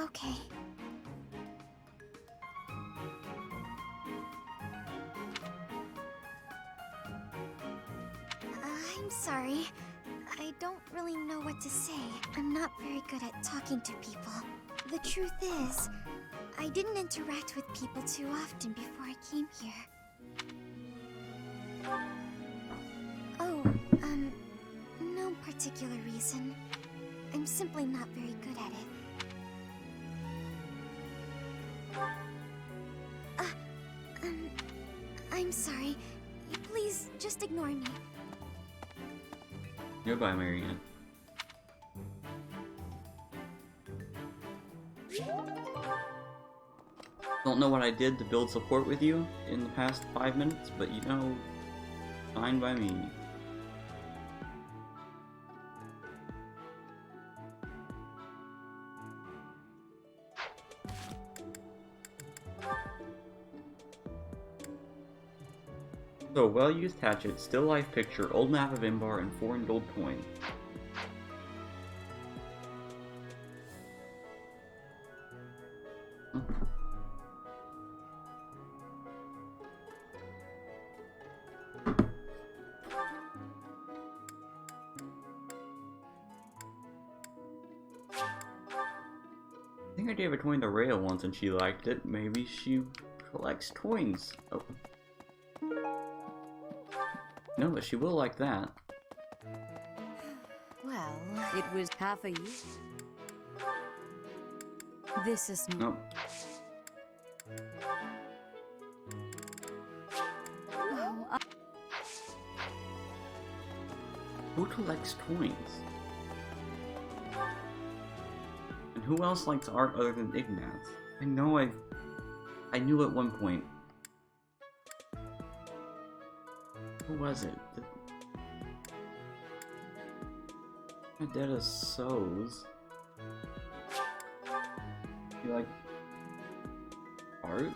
Okay. I'm sorry. I don't really know what to say. I'm not very good at talking to people. The truth is, I didn't interact with people too often before I came here. Oh, no particular reason. I'm simply not very good at it. I'm sorry. Please, just ignore me. Goodbye, Marianne. Don't know what I did to build support with you in the past 5 minutes, but you know, fine by me. So, well-used hatchet, still life picture, old map of Imbar, and 4 gold coin. I think I gave a coin to Rhea once and she liked it. Maybe she collects coins. Oh. No, but she will like that. Well, it was half a year. This is not. Nope. Oh, Who collects coins? And who else likes art other than Ignaz? I know I knew at one point. Who was it? Adetta sews. You like art?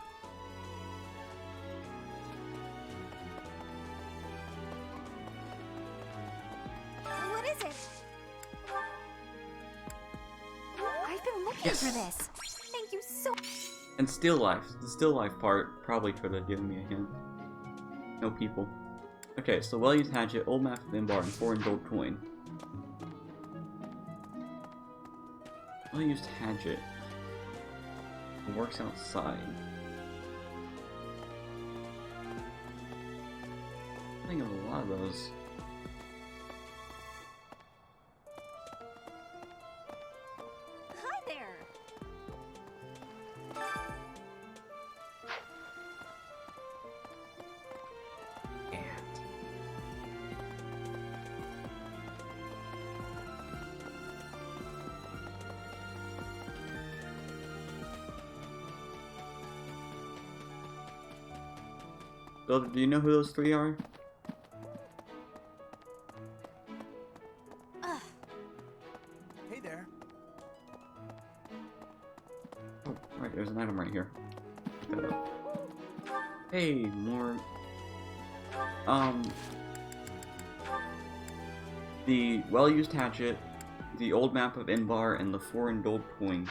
What is it? I've been looking Yes. for this. Thank you so. And still life. The still life part probably could have given me a hint. No people. Okay, so well-used hatchet, old map of Imbar, and 4 gold coin. Well-used hatchet. It works outside. I think of a lot of those. Hi there. Bill, do you know who those 3 are? Yay, more. The well-used hatchet, the old map of Inbar, and the foreign gold coin.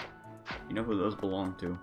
You know who those belong to.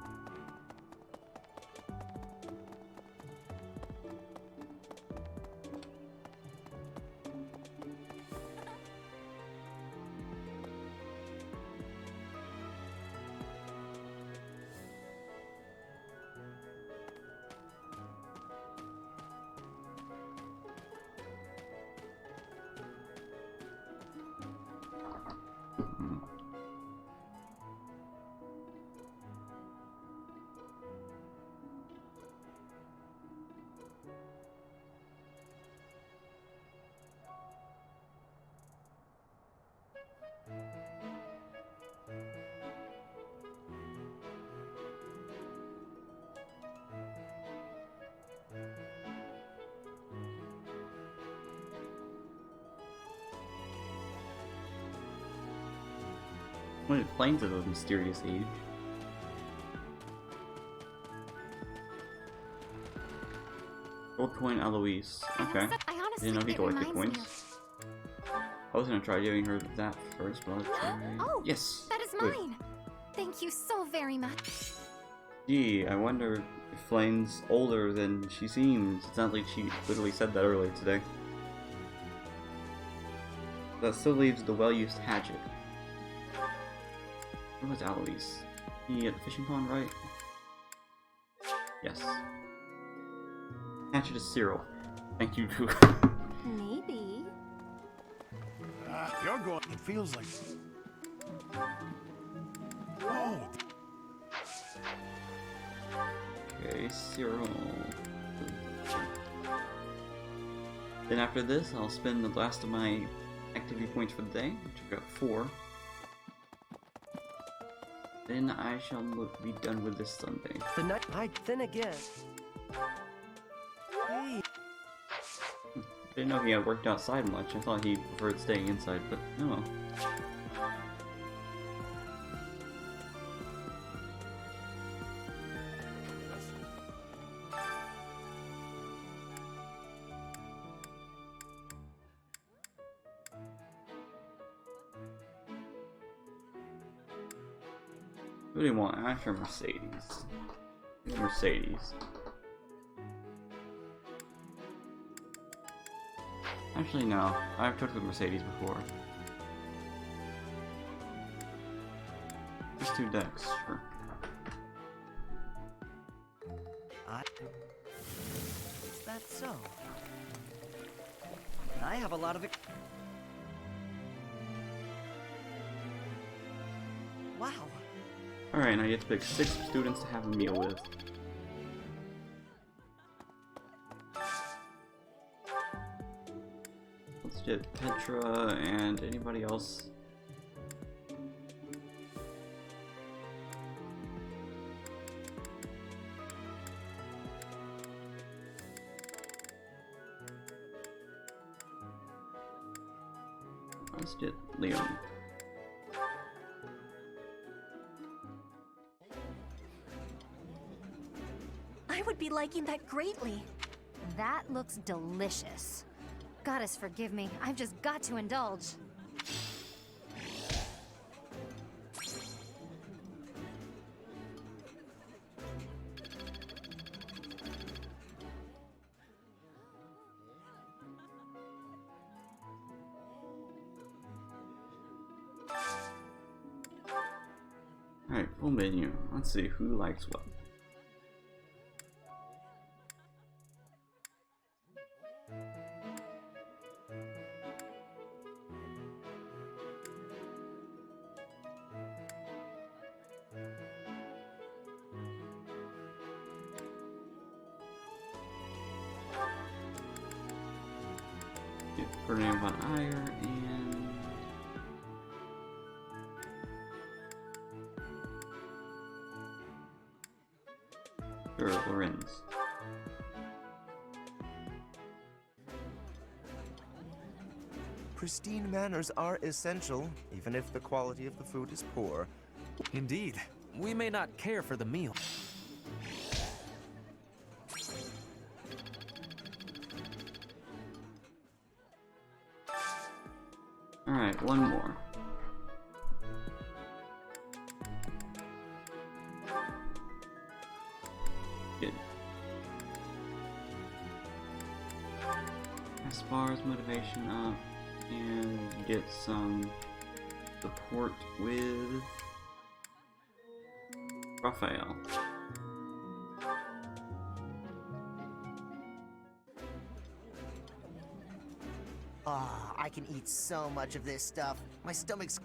What explains of a mysterious age? Gold coin Eloise. Okay. Didn't know he collected coins. I was gonna try giving her that first, but I'll try. Oh, yes. That is Good. mine. Thank you so very much. Gee, I wonder if Flame's older than she seems. It sounds like she literally said that earlier today. That still leaves the well-used hatchet. Where was Eloise? He at the fishing pond, right? Yes. Hatchet is Cyril. Thank you, too. Maybe. You're going. It feels like. Oh. Okay, Cyril. Then after this, I'll spend the last of my activity points for the day, which I've got 4. Then I shall be done with this Sunday. Then again. Hey. I didn't know he had worked outside much. I thought he preferred staying inside, but oh well. Who do you want? Ash or Mercedes? Mercedes. Actually, no. I've took the Mercedes before. Just 2 decks, sure. Is that so? I have a lot of it. Wow. Alright, now you have to pick 6 students to have a meal with. Let's get Petra and anybody else. Let's get Leon. I would be liking that greatly. That looks delicious. Goddess forgive me, I've just got to indulge. Alright, full menu. Let's see who likes what. Ferdinand von Ayer and Lorenz. Pristine manners are essential, even if the quality of the food is poor. Indeed. We may not care for the meal. Alright, one more. Good. As far as motivation up, and get some support with Raphael. Ah, I can eat so much of this stuff. My stomach's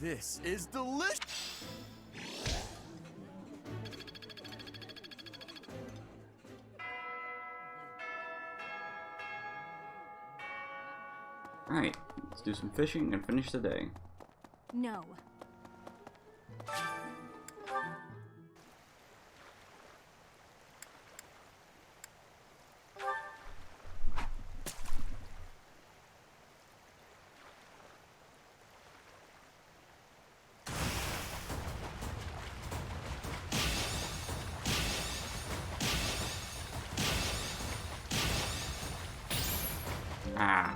This is delicious. Alright, let's do some fishing and finish the day. No. Ah.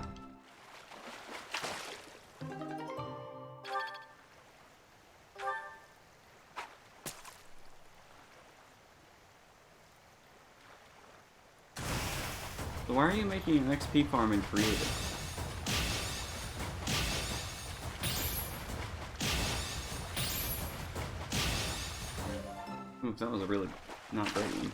So why are you making an XP farm in creative? Oops, that was a really not great one.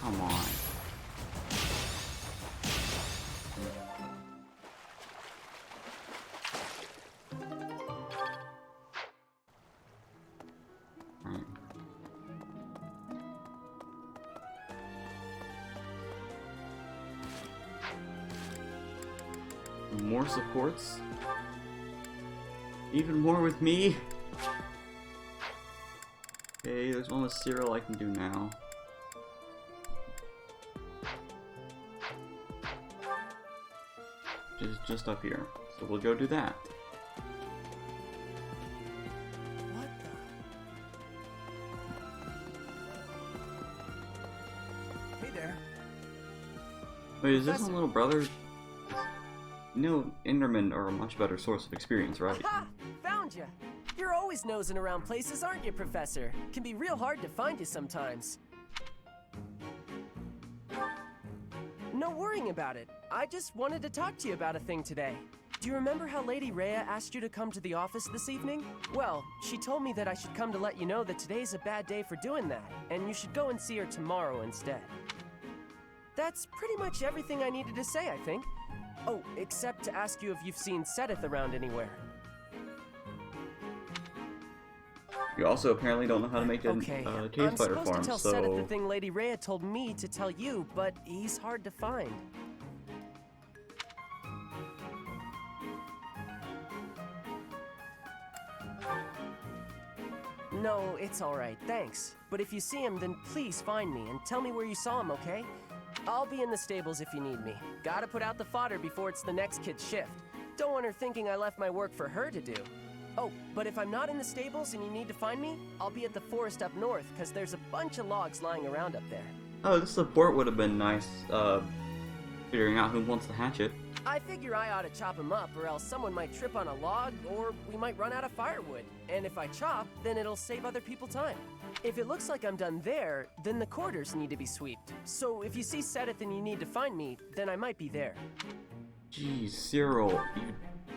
Come on. Right. More supports? Even more with me? Okay, there's one with Cyril I can do now. Just up here. So we'll go do that. What the? Hey there. Wait, is this a little brother? You know, Endermen are a much better source of experience, right? Aha! Found you! You're always nosing around places, aren't you, Professor? Can be real hard to find you sometimes. No worrying about it. I just wanted to talk to you about a thing today. Do you remember how Lady Rhea asked you to come to the office this evening? Well, she told me that I should come to let you know that today's a bad day for doing that, and you should go and see her tomorrow instead. That's pretty much everything I needed to say, I think. Oh, except to ask you if you've seen Sedith around anywhere. You also apparently don't know how to make a Okay, cave I'm spider supposed farm, to tell so... Sedith the thing Lady Rhea told me to tell you, but he's hard to find. No, it's alright, thanks. But if you see him, then please find me and tell me where you saw him, okay? I'll be in the stables if you need me. Gotta put out the fodder before it's the next kid's shift. Don't want her thinking I left my work for her to do. Oh, but if I'm not in the stables and you need to find me, I'll be at the forest up north, because there's a bunch of logs lying around up there. Oh, this support would have been nice, figuring out who wants to hatch it. I figure I ought to chop him up, or else someone might trip on a log, or we might run out of firewood. And if I chop, then it'll save other people time. If it looks like I'm done there, then the quarters need to be swept. So if you see Sedith and you need to find me, then I might be there. Geez, Cyril, you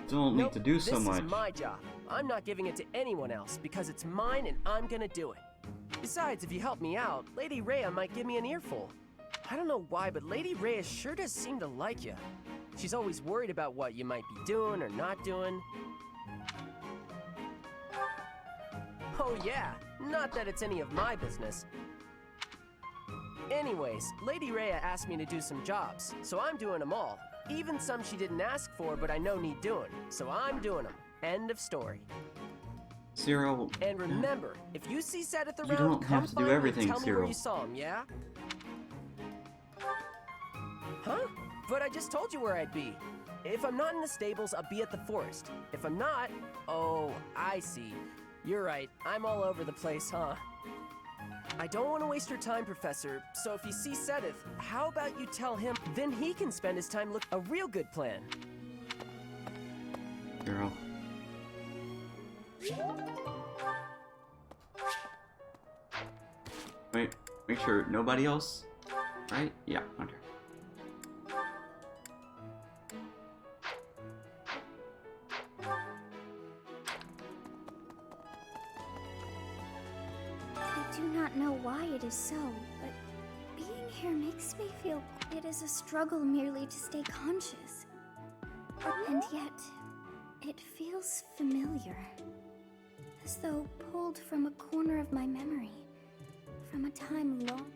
don't need to do so much. This is my job. I'm not giving it to anyone else, because it's mine and I'm gonna do it. Besides, if you help me out, Lady Rhea might give me an earful. I don't know why, but Lady Rhea sure does seem to like you. She's always worried about what you might be doing or not doing. Oh yeah, not that it's any of my business. Anyways, Lady Rhea asked me to do some jobs, so I'm doing them all. Even some she didn't ask for, but I know need doing, so I'm doing them. End of story. Cyril. And remember, if you see Sedith You around, don't come have to do find me and everything, tell me where Cyril. you saw him, yeah? Huh? But I just told you where I'd be. If I'm not in the stables, I'll be at the forest. If I'm not, oh, I see. You're right, I'm all over the place, huh? I don't want to waste your time, Professor, so if you see Sedith, how about you tell him, then he can spend his time a real good plan. Girl. Wait, make sure nobody else, right? Yeah, okay. I do not know why it is so, but being here makes me feel it is a struggle merely to stay conscious. And yet, it feels familiar. As though pulled from a corner of my memory, from a time long.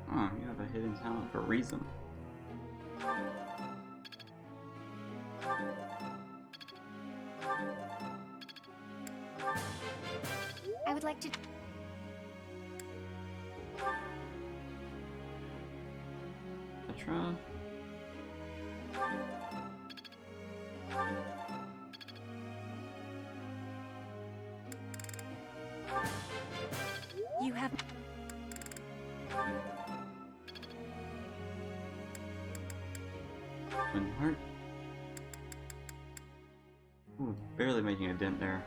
Oh, you have a hidden talent for a reason. I would like to... Petra? You have... One heart. Ooh, barely making a dent there.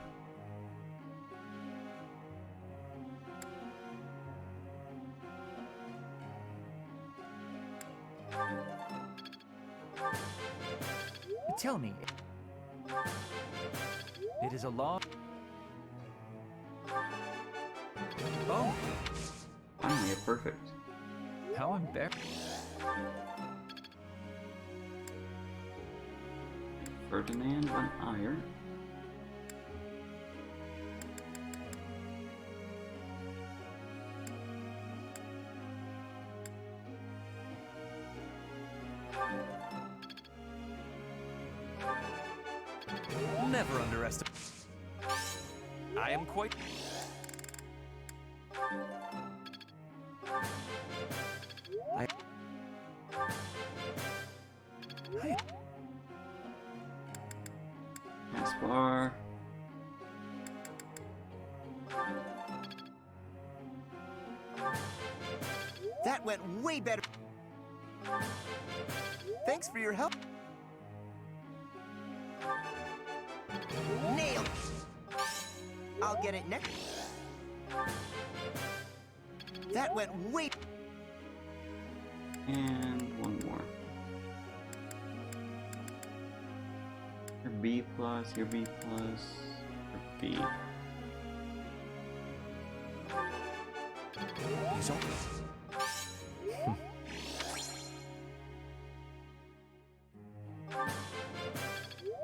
Tell me. It is a long... Oh, Finally, a perfect. how embarrassing. Ferdinand von Eyre. Never underestimate. I am quite... Caspar. That went way better. Thanks for your help. Nailed. I'll get it next. That went way. And one more. Your B plus, your B plus, your B. He's open.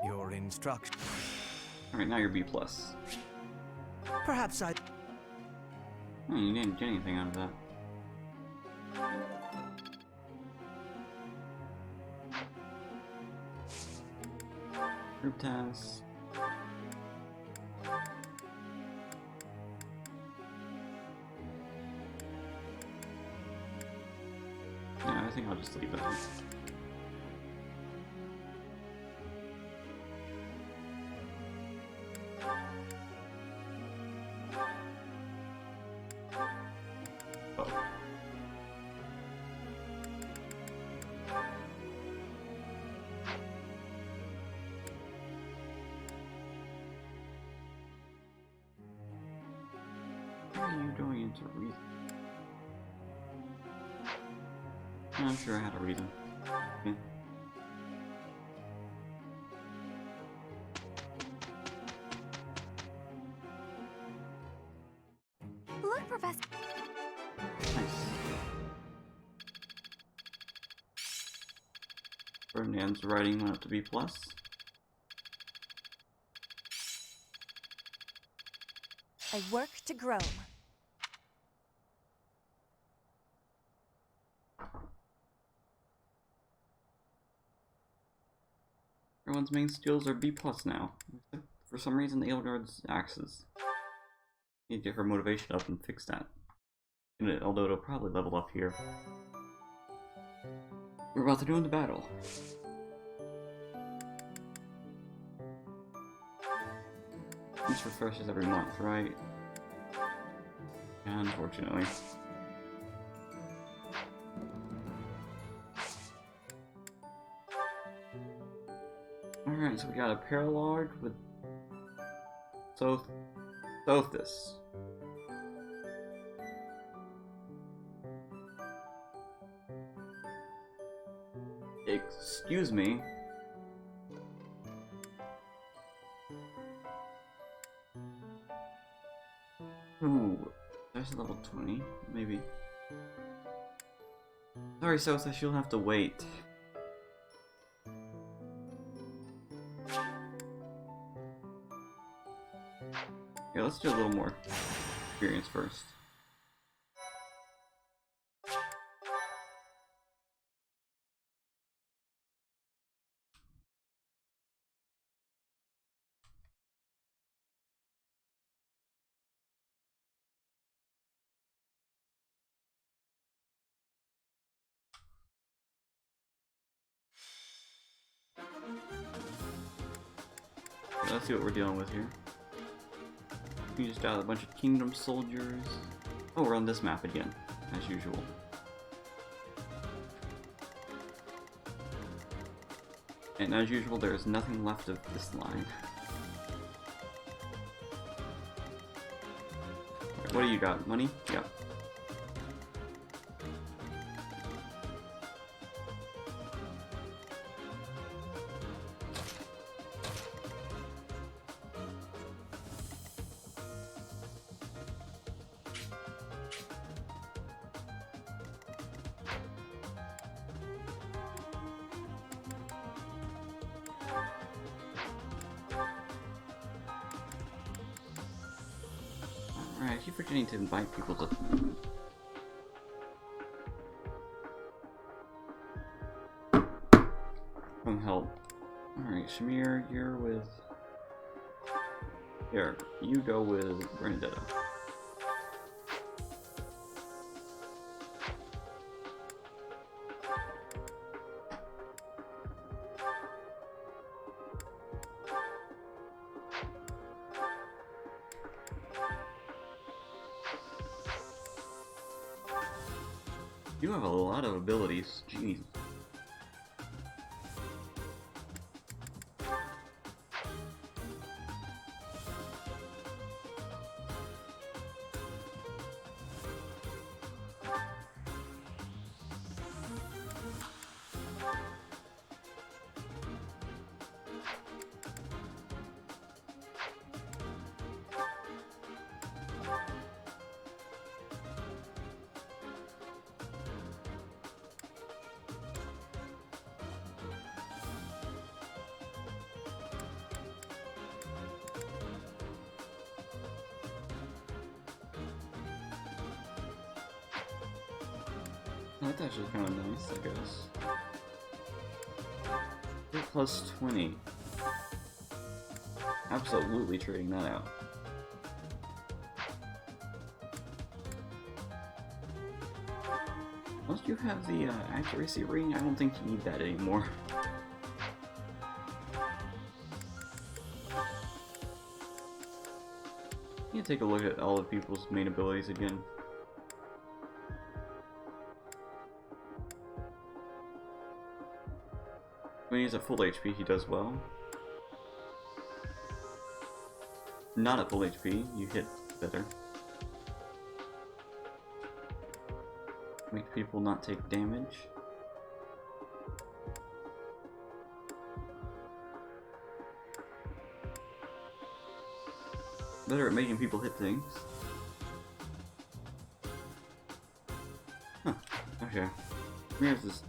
Your instruction. Alright, now you're B plus. Perhaps I... Oh, you didn't get anything out of that. Group test. Yeah, I think I'll just leave it. Oh. Why are you going into reason? I'm sure I had a reason. Okay. Look, Professor. Nice. Ferdinand's writing went up to B+. I work to grow. Everyone's main skills are B+ now. For some reason, Edelgard's axes. Need to get her motivation up and fix that. Although it'll probably level up here. We're about to go into battle. This refreshes every month, right? Yeah, unfortunately. Alright, so we got a Paralard with Sothis. Excuse me. Ooh, there's a level 20, maybe. Sorry, Sothis, you'll have to wait. Yeah, let's do a little more experience first. Okay, let's see what we're dealing with here. We just got a bunch of kingdom soldiers. Oh, we're on this map again, as usual. And as usual, there is nothing left of this line. Right, what do you got? Money? Yep. Alright, I keep forgetting to invite people to... come help. Alright, Shamir, you're with... Here, you go with Bernadetta. You have a lot of abilities, jeez. That's actually kind of nice, I guess. Plus 20. Absolutely trading that out. Once you have the accuracy ring, I don't think you need that anymore. You take a look at all of people's main abilities again. When he's at full HP, he does well. Not at full HP, you hit better. Make people not take damage. Better at making people hit things. Huh, okay. Here's this.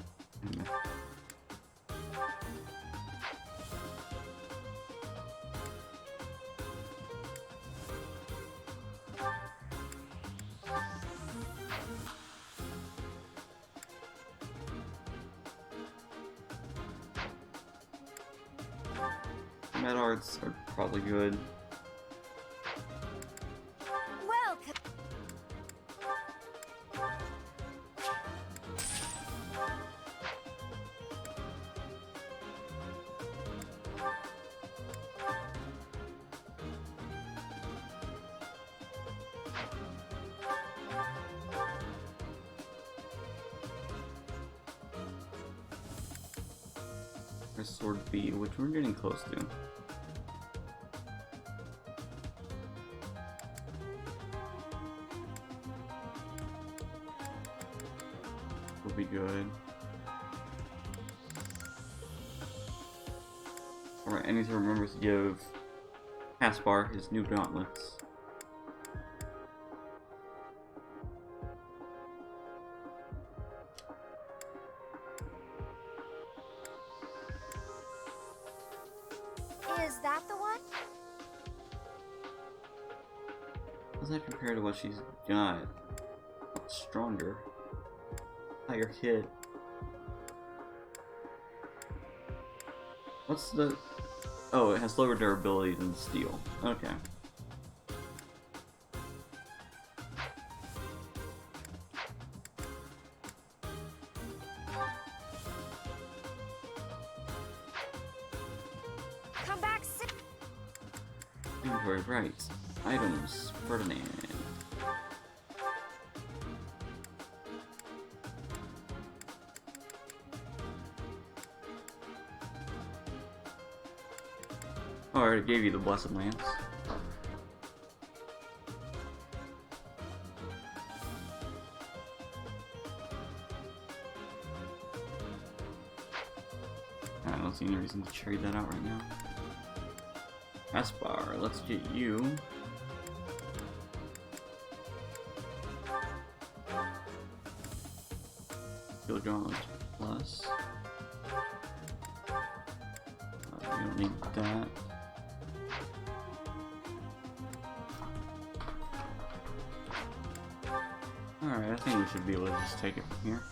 head arts are probably good. Welcome. There's Sword B, which we're getting close to. Will be good. Alright, I need to remember to give Caspar his new gauntlets. Is that the one? How does that compare to what she's got? Stronger. Higher hit. What's the... Oh, it has lower durability than steel. Okay. Come back soon. Inventory right. Items. Ferdinand. Oh, I already gave you the Blessed Lance. I don't see any reason to trade that out right now. Caspar, let's get you. Field Gauntlet Plus. We don't need that. Alright, I think we should be able to just take it from here.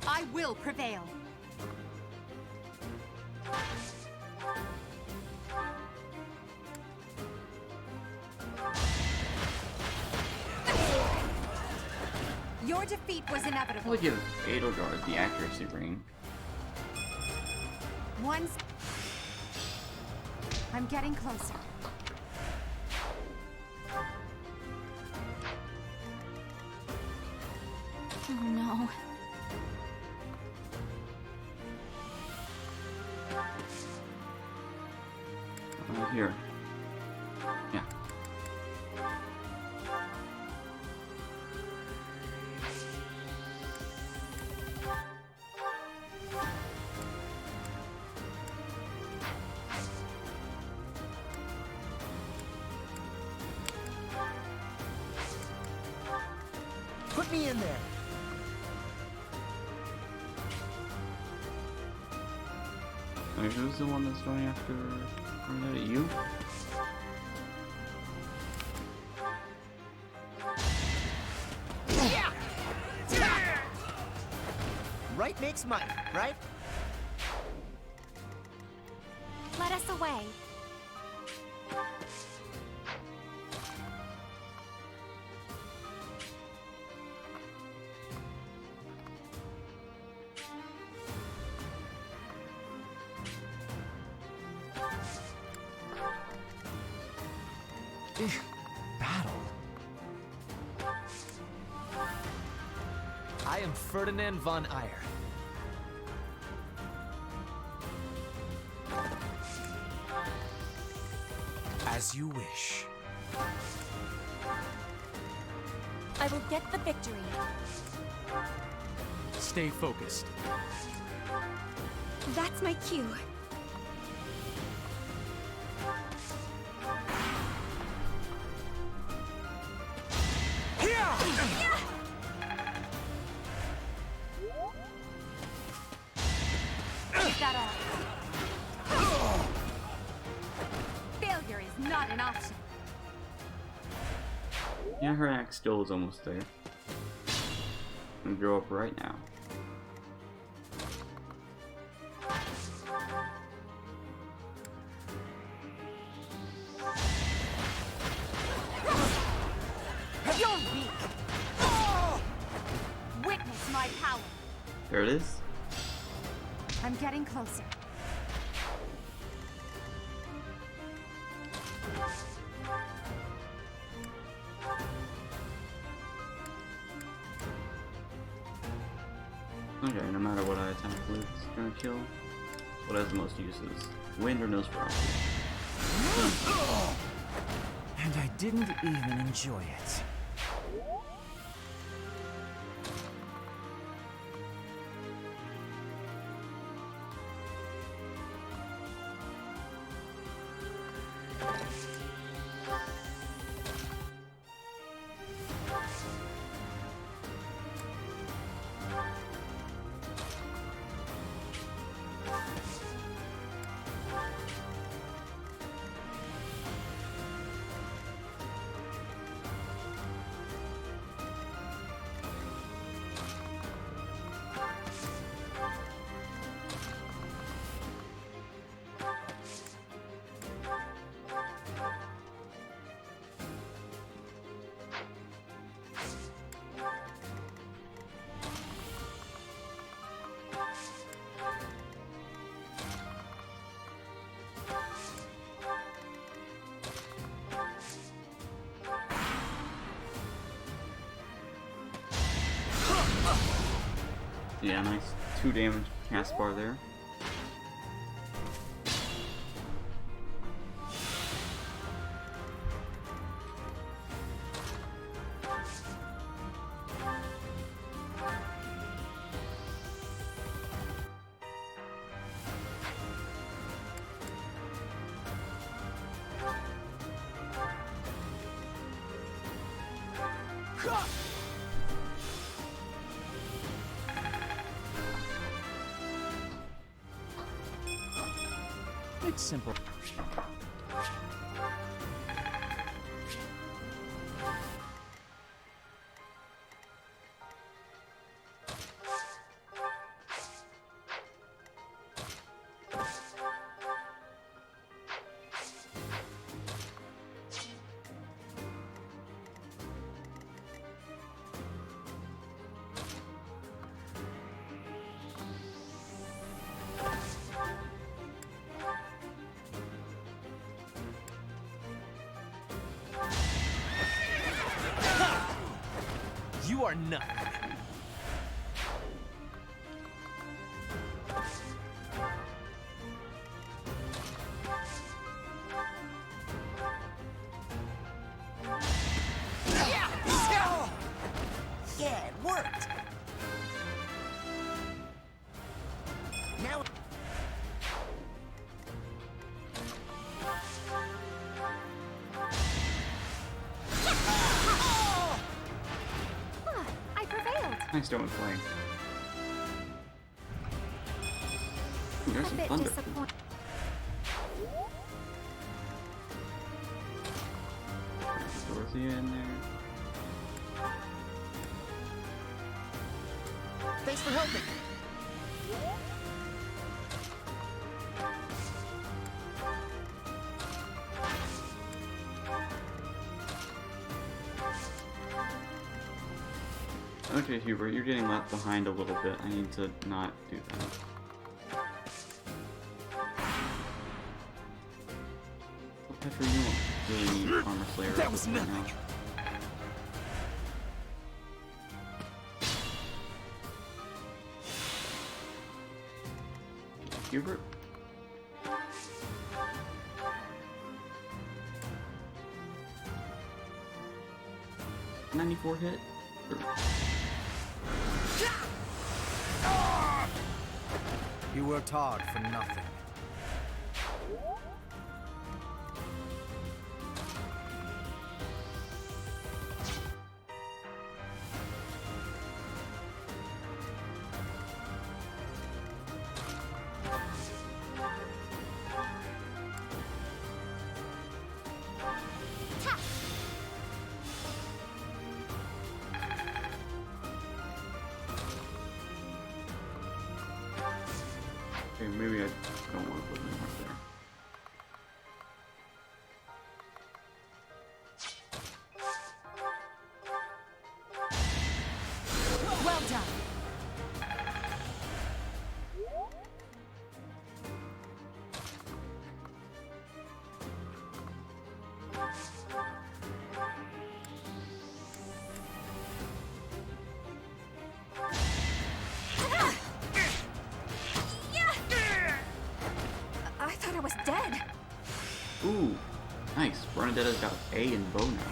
I will prevail. Your defeat was inevitable. I'll give Edelgard the accuracy ring. Once I'm getting closer. Oh no. Here. Yeah. Put me in there. Wait, who's the one that's going after you? Right makes money, right? Let us away. Battle. I am Ferdinand von Eyre. As you wish. I will get the victory. Stay focused. That's my cue. Is that all? Failure is not an option. Yeah, her axe still is almost there. I'm gonna go up right now. You're weak. Witness my power. There it is. I'm getting closer. Okay, no matter what I attack with, it's gonna kill. What has the most uses? Wind or Nosferatu? And I didn't even enjoy it. Yeah, nice. 2 damage cast bar there. It's simple. You are nothing. Yeah, it worked. Now. I prevailed. Nice doing flame. Ooh, there's some A bit thunder. disappointed. Dorothea in there. Thanks for helping. Okay, Hubert, you're getting left behind a little bit. I need to not do that. Well, Petra, you don't really need Armor Slayer. That was right nothing. now. Hubert? $94 hit? You worked hard for nothing. Okay, maybe I don't want to put them right there. Well done. I thought I was dead. Ooh, nice. Bernadetta's got A in bow now.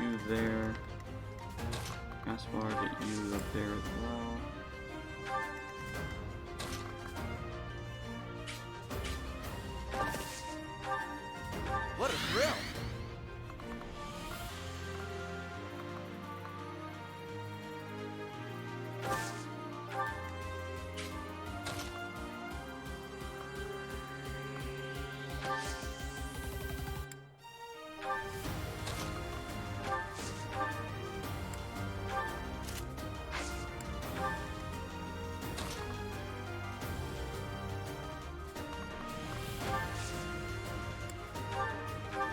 You there. Gaspar, get you up there as well. What a thrill!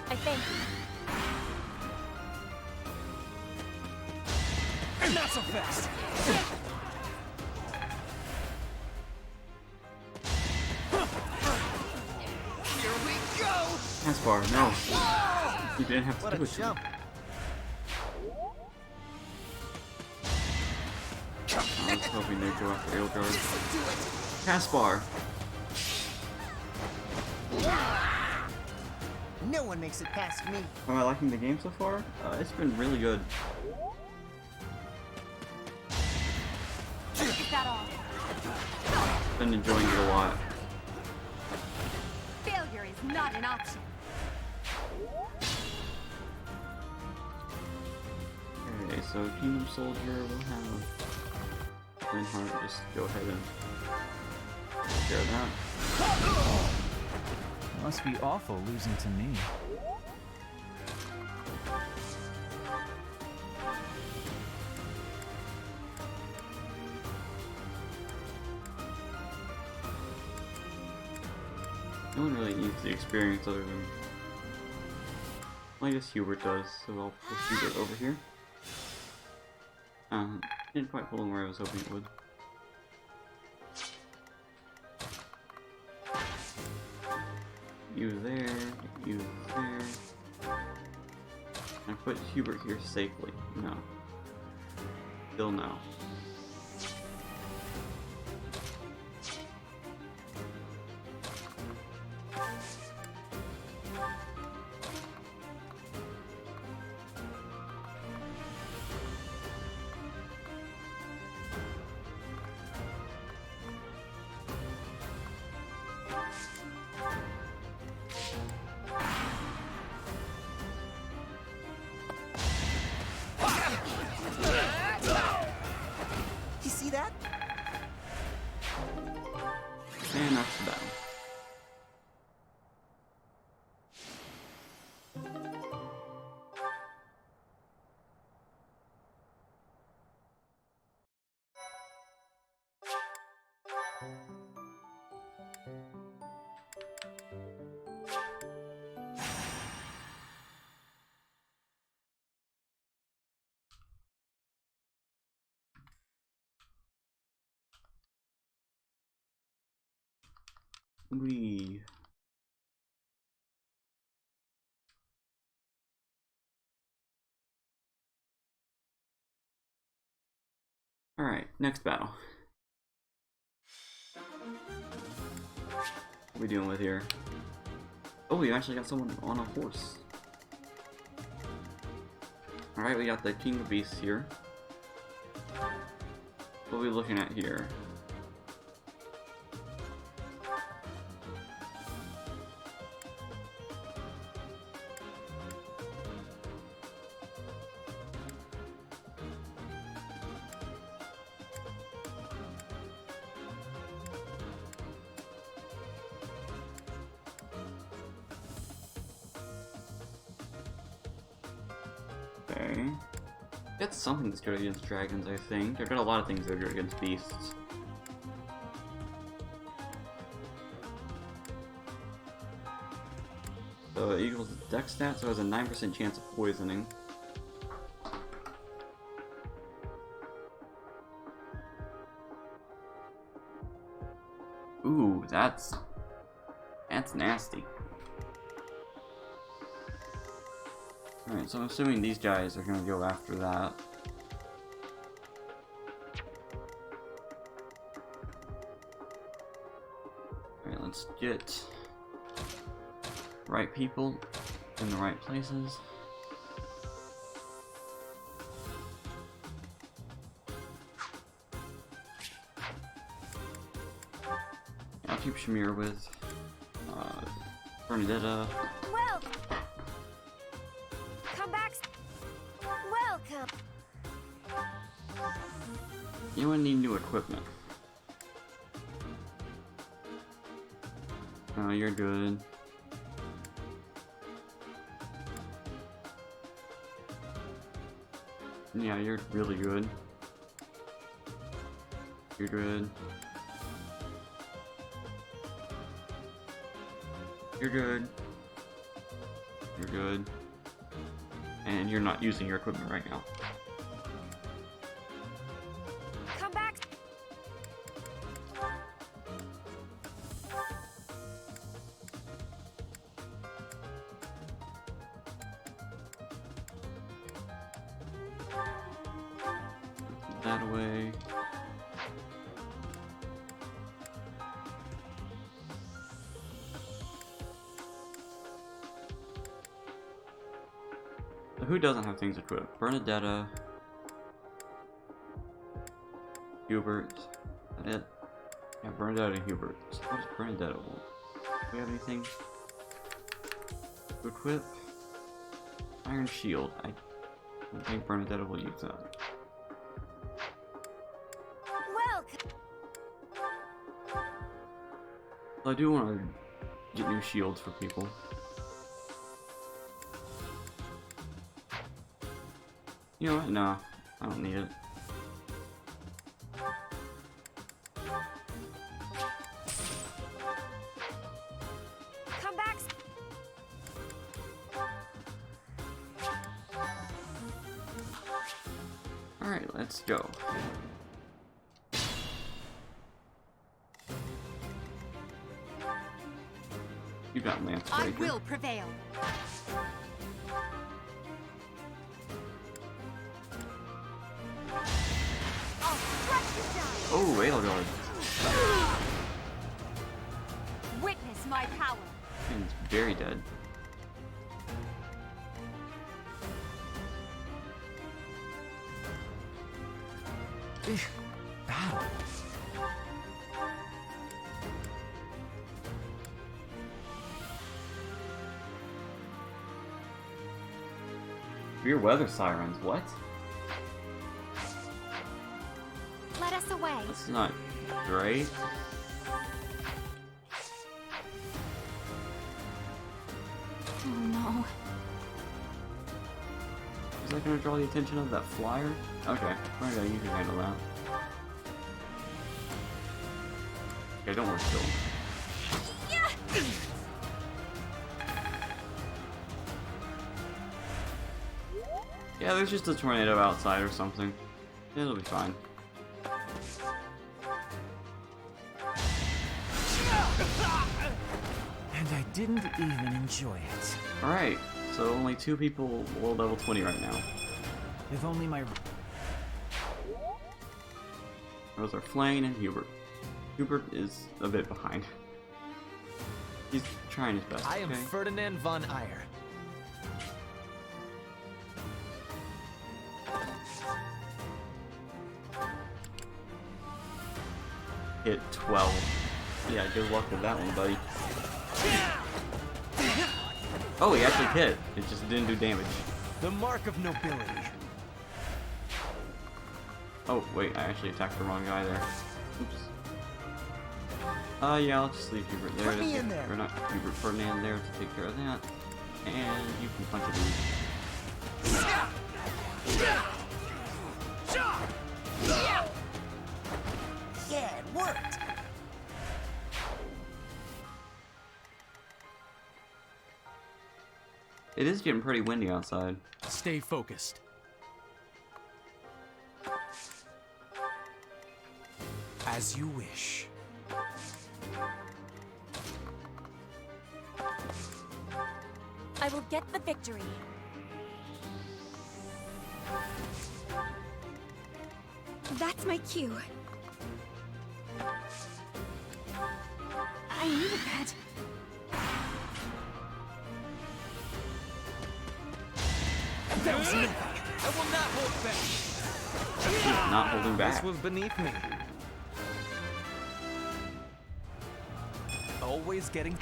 I thank you. Not so fast! Here we go! Gaspar, no. You didn't have to What do a it to me. jump! I was hoping they'd go after Edelgard. Gaspar! No one makes it past me. Am I liking the game so far? It's been really good. Keep that off. Been enjoying it a lot. Failure is not an option. Okay, so Kingdom Soldier will have Reinhardt just go ahead and take care of that. Must be awful losing to me. No one really needs the experience other than... Well, I guess Hubert does, so I'll push Hubert over here. Didn't quite pull him where I was hoping it would. You there, you there. Can I put Hubert here safely? No. Still no. You see that? And that's the battle. We Alright, next battle. What are we dealing with here? Oh, we actually got someone on a horse. Alright, we got the King of Beasts here. What are we looking at here? Okay. That's something that's good against dragons, I think. They've got a lot of things that are good against beasts. So it equals dex stat, so it has a 9% chance of poisoning. Ooh, that's nasty. Alright, so I'm assuming these guys are gonna go after that. Alright, let's get right people in the right places. I'll keep Shamir with Bernadetta. Well, come back. Welcome. You would need new equipment. Oh, you're good. Yeah, you're really good. You're good. You're good. You're good. And you're not using your equipment right now. Come back. That away. So who doesn't have things equipped? Bernadetta, Hubert, is that it? Yeah, Bernadetta and Hubert. So what does Bernadetta want? Do we have anything to equip? Iron Shield. I don't think Bernadetta will use that. I do want to get new shields for people. You know what? No, I don't need it. Come back. Alright, let's go. You got Lance Breaker. I will prevail. I'll strike you down. Oh, Railguard. Witness my power. And it's very dead. Battle. Your weather sirens, what? Let us away. That's not great. Oh no. Is that gonna draw the attention of that flyer? Okay, right, you can handle that. Okay, don't worry, still. Yeah, there's just a tornado outside or something. It'll be fine. And I didn't even enjoy it. Alright, so only 2 people below level 20 right now. If only my... Those are Flane and Hubert. Hubert is a bit behind. He's trying his best, I am okay? Ferdinand von Eyre. Hit 12. Yeah, good luck with that one, buddy. Oh, he actually hit. It just didn't do damage. The mark of nobility. Oh, wait, I actually attacked the wrong guy there. Oops. Yeah, I'll just leave Hubert there. Put me in there. Or not Hubert, Ferdinand there to take care of that. And you can punch it in. Yeah, it worked. It is getting pretty windy outside. Stay focused. As you wish. I will get the victory. That's my cue. I needed that. That was nothing. I will not hold back. He's not holding back. This was beneath me. Always getting...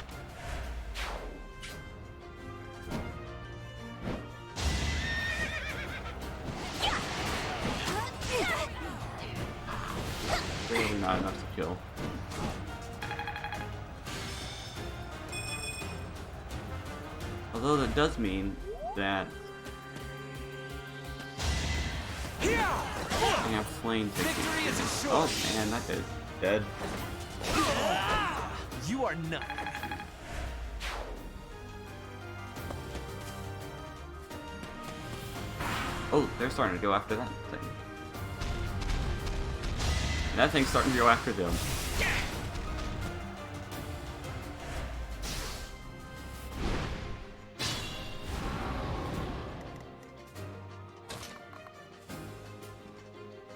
Really not enough to kill. Although that does mean that I have flame Victory is assured. Oh man, that guy's dead. You are nothing. Oh, they're starting to go after that thing. That thing's starting to go after them.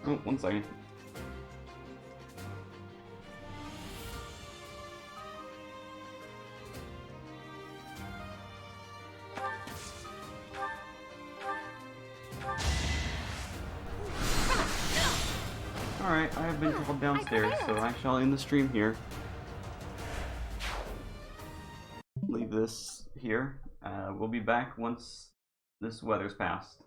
Oh, 1 second. Alright, I have been called downstairs, so I shall end the stream here. Leave this here. We'll be back once this weather's passed.